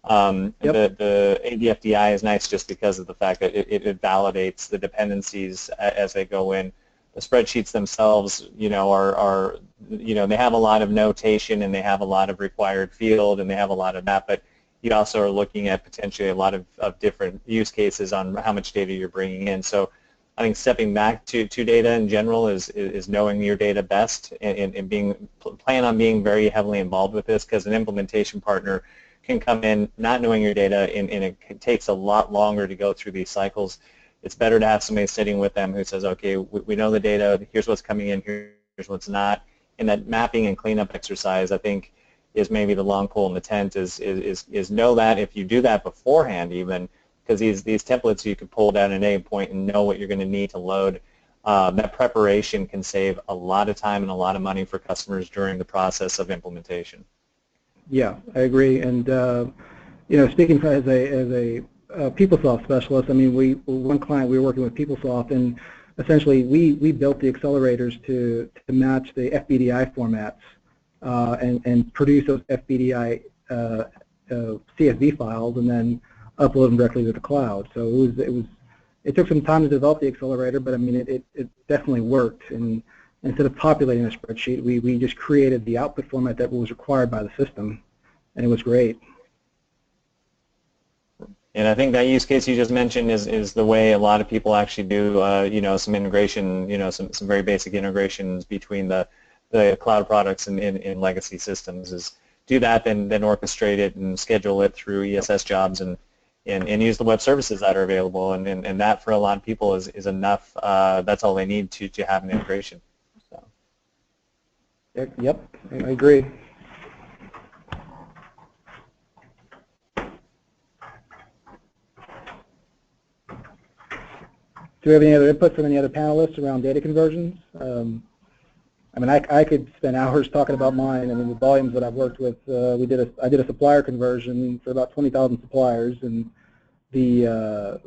Yep. The ADFDI is nice just because of the fact that it validates the dependencies as they go in. The spreadsheets themselves, they have a lot of notation and they have a lot of required field and they have a lot of that, but you also are looking at potentially a lot of different use cases on how much data you're bringing in. So I think stepping back to data in general is knowing your data best and plan on being very heavily involved with this, because an implementation partner can come in not knowing your data and it takes a lot longer to go through these cycles. It's better to have somebody sitting with them who says, okay, we know the data, here's what's coming in, here's what's not. And that mapping and cleanup exercise, I think, is maybe the long pole in the tent, is know that if you do that beforehand even, because these templates you can pull down at any point and know what you're going to need to load, that preparation can save a lot of time and a lot of money for customers during the process of implementation. Yeah, I agree. And speaking as a PeopleSoft specialist, I mean, one client we were working with PeopleSoft, and essentially we built the accelerators to match the FBDI formats and produce those FBDI CSV files and then upload them directly to the cloud. So it took some time to develop the accelerator, but I mean it definitely worked. And instead of populating a spreadsheet, we just created the output format that was required by the system, and it was great. And I think that use case you just mentioned is the way a lot of people actually do, some integration, some very basic integrations between the cloud products and legacy systems. Is do that, then orchestrate it and schedule it through ESS jobs and use the web services that are available. And that for a lot of people is enough. That's all they need to have an integration. So. Yep, I agree. Do we have any other input from any other panelists around data conversions? I mean, I could spend hours talking about mine. I mean, the volumes that I've worked with, I did a supplier conversion for about 20,000 suppliers, and I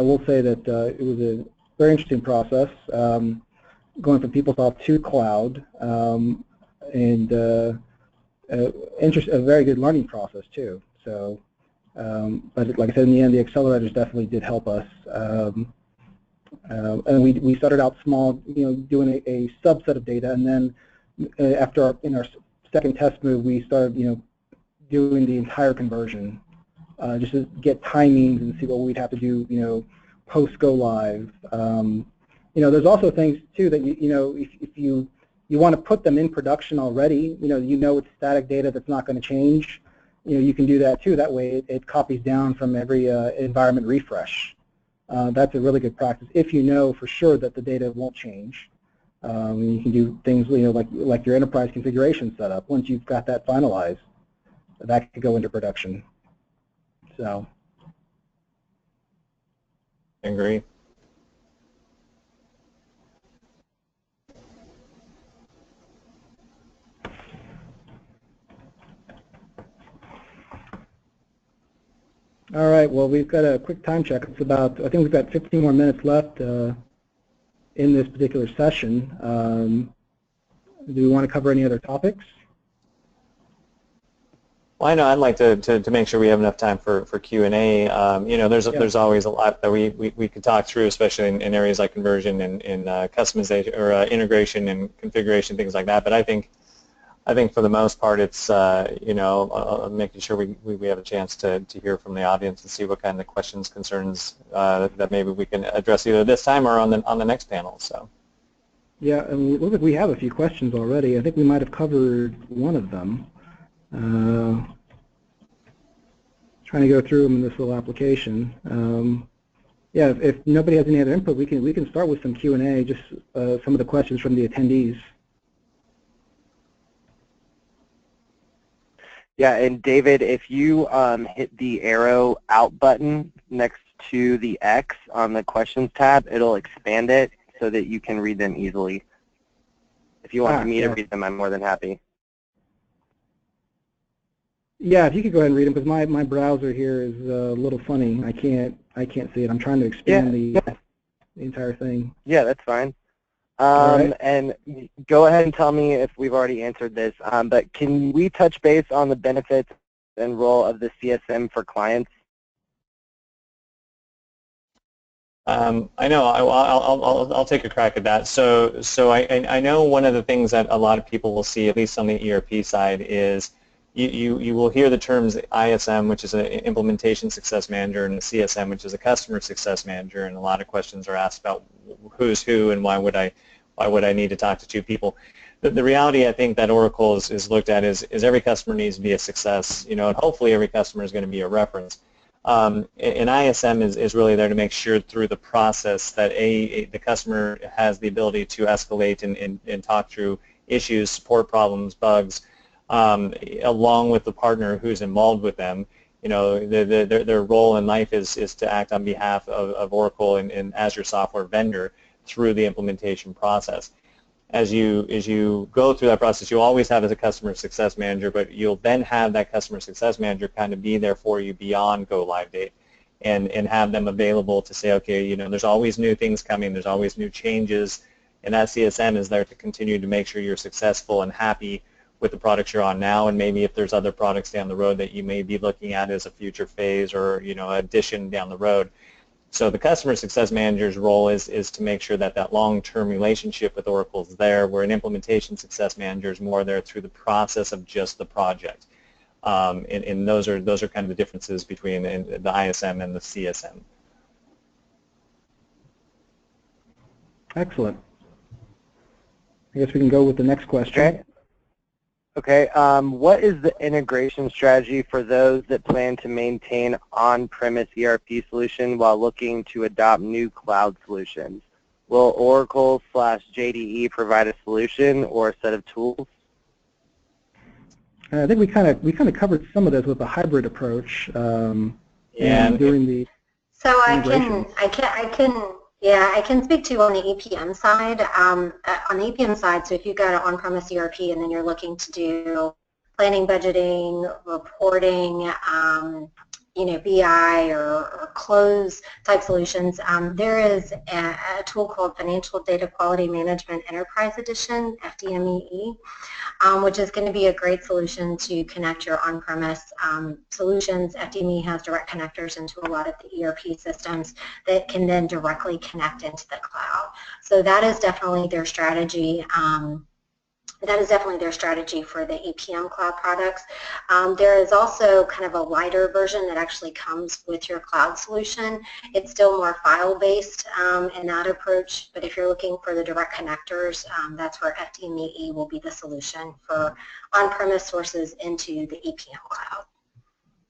will say that it was a very interesting process, going from PeopleSoft to cloud, and a very good learning process too. So, but like I said, in the end, the accelerators definitely did help us. And we started out small, doing a subset of data, and then in our second test move, we started, doing the entire conversion, just to get timings and see what we'd have to do, post go live. There's also things too that if you want to put them in production already, it's static data that's not going to change. You can do that too. That way, it copies down from every environment refresh. That's a really good practice if you know for sure that the data won't change. You can do things, like your enterprise configuration setup. Once you've got that finalized, that could go into production. So. I agree. All right, well, we've got a quick time check. It's I think we've got 15 more minutes left in this particular session. Do we want to cover any other topics? Well, I know I'd like to make sure we have enough time for Q&A. There's always a lot that we could talk through, especially in areas like conversion and customization or integration and configuration, things like that. But I think for the most part, it's making sure we have a chance to hear from the audience and see what kind of questions, concerns that maybe we can address either this time or on the next panel. So. Yeah, and it looks like we have a few questions already. I think we might have covered one of them. Trying to go through them in this little application. Yeah, if nobody has any other input, we can start with some Q&A, just some of the questions from the attendees. Yeah, and David, if you hit the arrow out button next to the X on the questions tab, it'll expand it so that you can read them easily. If you want me to read them, I'm more than happy. Yeah, if you could go ahead and read them, because my browser here is a little funny. I can't see it. I'm trying to expand the entire thing. Yeah, that's fine. Right. And go ahead and tell me if we've already answered this, but can we touch base on the benefits and role of the CSM for clients? I know. I'll take a crack at that. So I know one of the things that a lot of people will see, at least on the ERP side, is you will hear the terms ISM, which is an Implementation Success Manager, and the CSM, which is a Customer Success Manager, and a lot of questions are asked about who's who and why would I need to talk to two people. The reality, I think, that Oracle is looked at is every customer needs to be a success, and hopefully every customer is going to be a reference. And ISM is really there to make sure through the process that the customer has the ability to escalate and talk through issues, support problems, bugs, along with the partner who's involved with them. Their role in life is to act on behalf of Oracle and as your software vendor through the implementation process. As you go through that process, you'll always have as a customer success manager, but you'll then have that customer success manager kind of be there for you beyond go live date, and have them available to say, okay, there's always new things coming, there's always new changes, and that CSM is there to continue to make sure you're successful and happy with the products you're on now, and maybe if there's other products down the road that you may be looking at as a future phase or addition down the road. So the customer success manager's role is to make sure that long-term relationship with Oracle is there, where an implementation success manager is more there through the process of just the project. And those are kind of the differences between the ISM and the CSM. Excellent. I guess we can go with the next question. Okay. What is the integration strategy for those that plan to maintain on-premise ERP solution while looking to adopt new cloud solutions? Will Oracle/JDE provide a solution or a set of tools? I think we kind of covered some of this with a hybrid approach. And during the so I can speak to on the EPM side. On the EPM side, so if you've got an on-premise ERP and then you're looking to do planning, budgeting, reporting, BI or close type solutions, there is a tool called Financial Data Quality Management Enterprise Edition, FDMEE, which is going to be a great solution to connect your on-premise solutions. FDME has direct connectors into a lot of the ERP systems that can then directly connect into the cloud. So that is definitely their strategy. For the EPM cloud products. There is also kind of a lighter version that actually comes with your cloud solution. It's still more file-based in that approach, but if you're looking for the direct connectors, that's where FDME will be the solution for on-premise sources into the EPM cloud.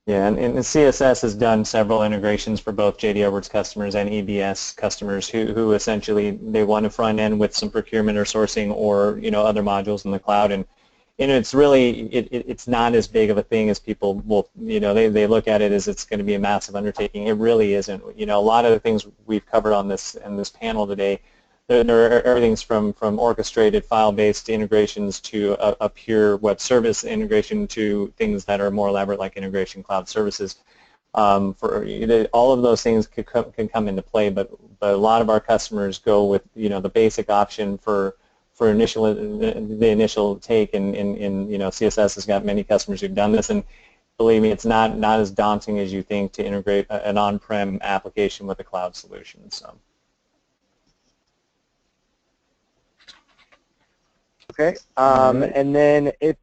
Yeah, and CSS has done several integrations for both JD Edwards customers and EBS customers who essentially they want a front end with some procurement or sourcing or other modules in the cloud, and it's really it's not as big of a thing as people will they look at it as it's going to be a massive undertaking. It really isn't. A lot of the things we've covered on this panel today. There are everything's from orchestrated file-based integrations to a pure web service integration to things that are more elaborate like integration cloud services. All of those things can come into play, but a lot of our customers go with the basic option for the initial take, and CSS has got many customers who've done this, and believe me, it's not as daunting as you think to integrate an on-prem application with a cloud solution. So. Okay, and then if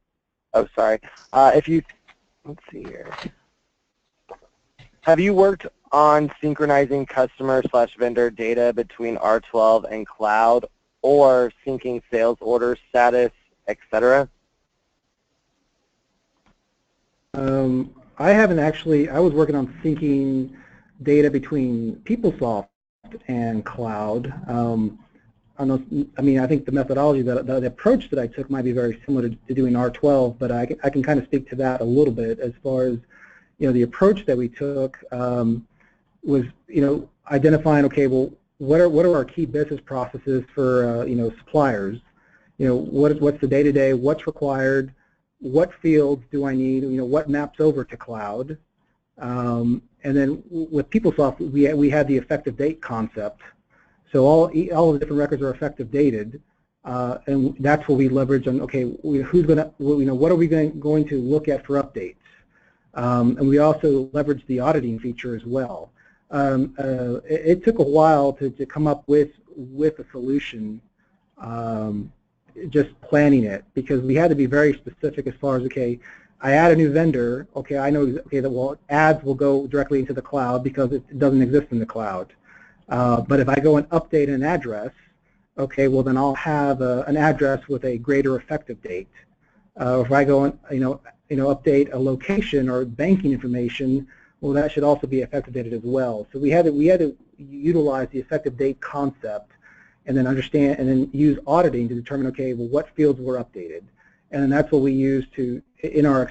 you, let's see here. Have you worked on synchronizing customer/vendor data between R12 and cloud, or syncing sales order status, etc.? I haven't actually. I was working on syncing data between PeopleSoft and cloud. I think the methodology, the approach that I took might be very similar to doing R12, but I can kind of speak to that a little bit as far as, the approach that we took was, identifying, okay, well, what are our key business processes for, suppliers? What's the day-to-day, what's required, what fields do I need, what maps over to cloud? And then with PeopleSoft, we had the effective date concept. So all the different records are effective dated, and that's what we leverage on. Okay, who's going to, what are we going to look at for updates? And we also leverage the auditing feature as well. It took a while to come up with a solution, just planning it, because we had to be very specific as far as, okay, I add a new vendor, okay, I know, okay, that ads will go directly into the cloud because it doesn't exist in the cloud. But if I go and update an address, okay, well then I'll have an address with a greater effective date. If I go and update a location or banking information, well that should also be effective dated as well. So we had to utilize the effective date concept, and then understand and then use auditing to determine, okay, well what fields were updated, and then that's what we use in our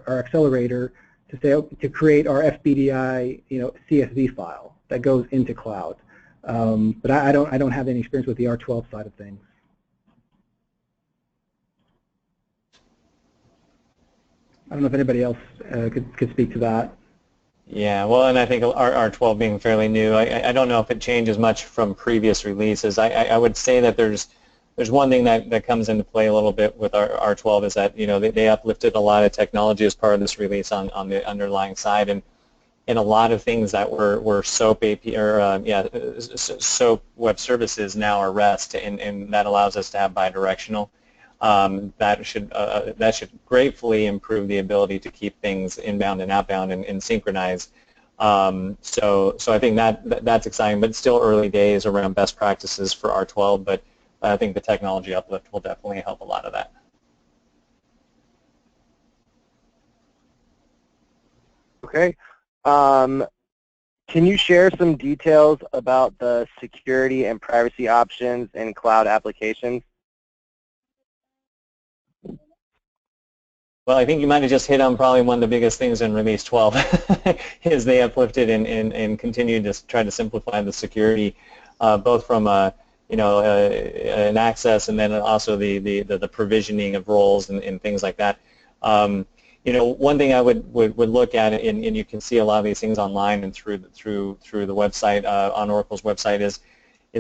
accelerator to create our FBDI CSV file that goes into cloud. But I don't have any experience with the R12 side of things. I don't know if anybody else could speak to that. Yeah, well, and I think R12 being fairly new, I don't know if it changes much from previous releases. I would say that there's one thing that comes into play a little bit with our R12 is that they uplifted a lot of technology as part of this release on the underlying side, and a lot of things that were SOAP API or SOAP web services now are REST, and that allows us to have bidirectional. That should gratefully improve the ability to keep things inbound and outbound and synchronized. So I think that's exciting, but it's still early days around best practices for R12. But I think the technology uplift will definitely help a lot of that. Okay. Can you share some details about the security and privacy options in cloud applications? Well, I think you might have just hit on probably one of the biggest things in Release 12 is they uplifted and continued to try to simplify the security, both from an access and then also the provisioning of roles and things like that. you know, one thing I would look at, and you can see a lot of these things online and through the website, on Oracle's website, is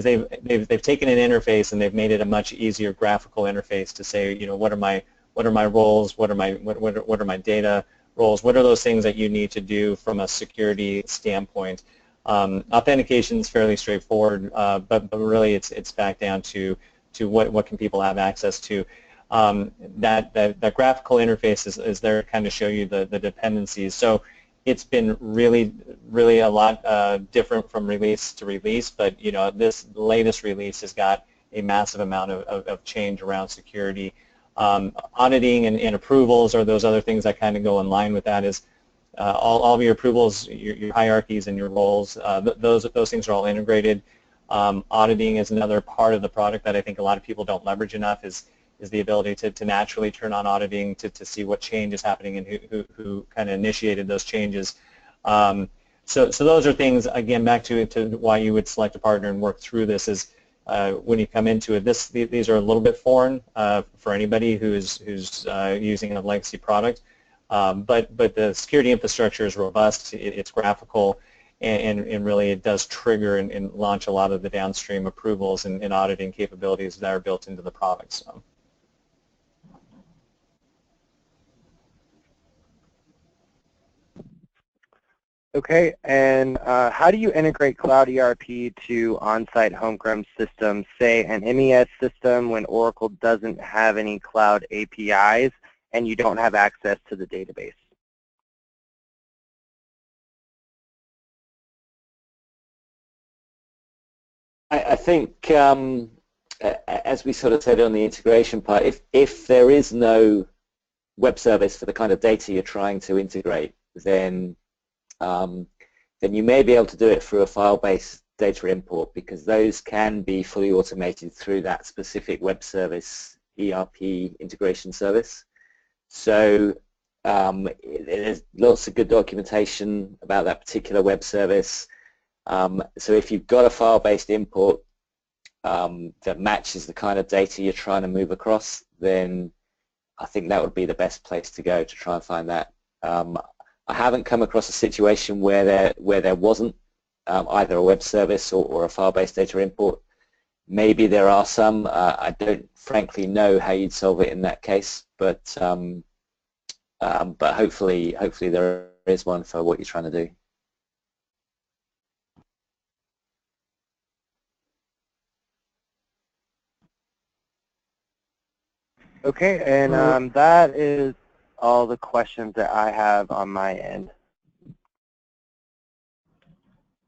they've taken an interface and they've made it a much easier graphical interface to say, you know, what are my roles, what are my data roles, what are those things that you need to do from a security standpoint. Authentication is fairly straightforward, but really it's back down to what can people have access to. That graphical interface is there to kind of show you the dependencies. So it's been really a lot different from release to release, but you know, this latest release has got a massive amount of change around security. Auditing and approvals are those other things that kind of go in line with that. Is all of your approvals, your hierarchies and your roles, those things are all integrated. Auditing is another part of the product that I think a lot of people don't leverage enough, is the ability to naturally turn on auditing to see what change is happening and who kind of initiated those changes. So those are things, again, back to why you would select a partner and work through this. Is when you come into it, these are a little bit foreign for anybody who's using a legacy product, but the security infrastructure is robust, it's graphical, and really it does trigger and launch a lot of the downstream approvals and auditing capabilities that are built into the product. So. Okay, and how do you integrate Cloud ERP to on-site homegrown systems, say an MES system, when Oracle doesn't have any cloud APIs and you don't have access to the database? I think, as we sort of said on the integration part, if there is no web service for the kind of data you're trying to integrate, then you may be able to do it through a file-based data import, because those can be fully automated through that specific web service ERP integration service. So there's lots of good documentation about that particular web service. So if you've got a file-based import that matches the kind of data you're trying to move across, then I think that would be the best place to go to try and find that. I haven't come across a situation where there wasn't either a web service or a file-based data import. Maybe there are some. I don't frankly know how you'd solve it in that case, but hopefully there is one for what you're trying to do. Okay, and that is all the questions that I have on my end.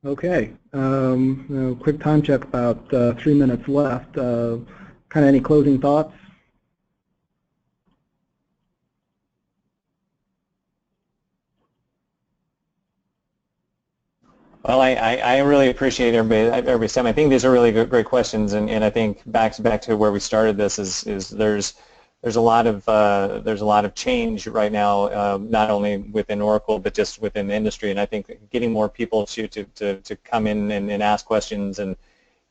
Okay, quick time check, about 3 minutes left. Kind of any closing thoughts? Well, I really appreciate everybody's time. I think these are really great questions, and I think back to where we started this is there's a lot of change right now, not only within Oracle but just within the industry, and I think getting more people to come in and ask questions, and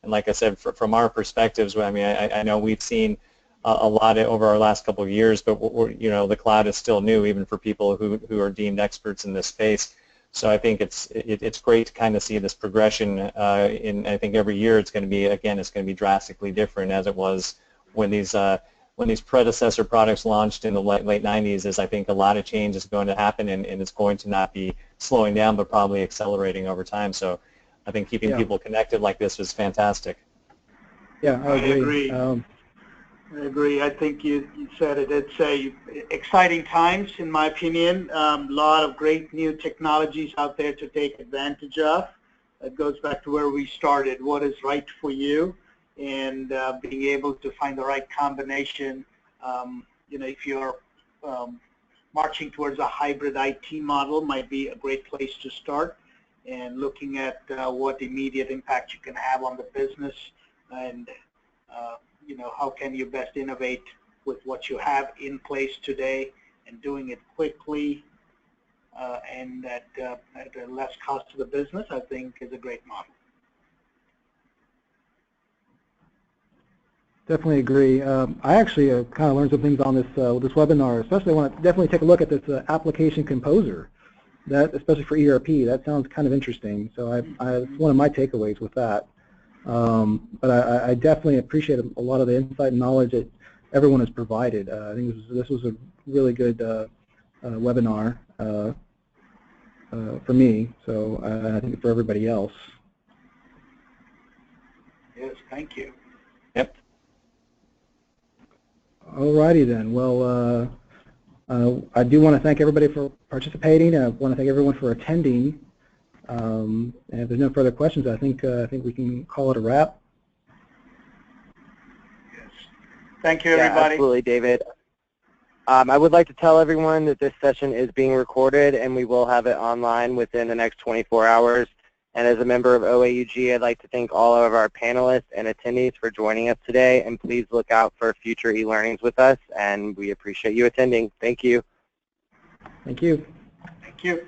like I said, from our perspectives, I mean, I know we've seen a lot over our last couple of years, but you know, the cloud is still new even for people who are deemed experts in this space. So I think it's great to kind of see this progression. I think every year it's going to be drastically different, as it was when these predecessor products launched in the late 90s. Is I think a lot of change is going to happen, and it's going to not be slowing down, but probably accelerating over time. So I think keeping people connected like this is fantastic. Yeah, I agree. I agree. I think you said it. It's exciting times, in my opinion. A lot of great new technologies out there to take advantage of. It goes back to where we started. What is right for you, and being able to find the right combination. You know, if you're marching towards a hybrid IT model, might be a great place to start, and looking at what immediate impact you can have on the business, and you know, how can you best innovate with what you have in place today, and doing it quickly and at a less cost to the business, I think is a great model. Definitely agree. I actually kind of learned some things on this this webinar. Especially, I want to definitely take a look at this application composer. That, especially for ERP, that sounds kind of interesting. So it's one of my takeaways with that. But I definitely appreciate a lot of the insight and knowledge that everyone has provided. I think this was a really good webinar for me. So I think for everybody else. Yes, thank you. Yep. Alrighty then. Well, I do want to thank everybody for participating. I want to thank everyone for attending. And if there's no further questions, I think we can call it a wrap. Yes. Thank you, everybody. Yeah, absolutely, David. I would like to tell everyone that this session is being recorded, and we will have it online within the next 24 hours. And as a member of OAUG, I'd like to thank all of our panelists and attendees for joining us today. And please look out for future e-learnings with us, and we appreciate you attending. Thank you. Thank you. Thank you.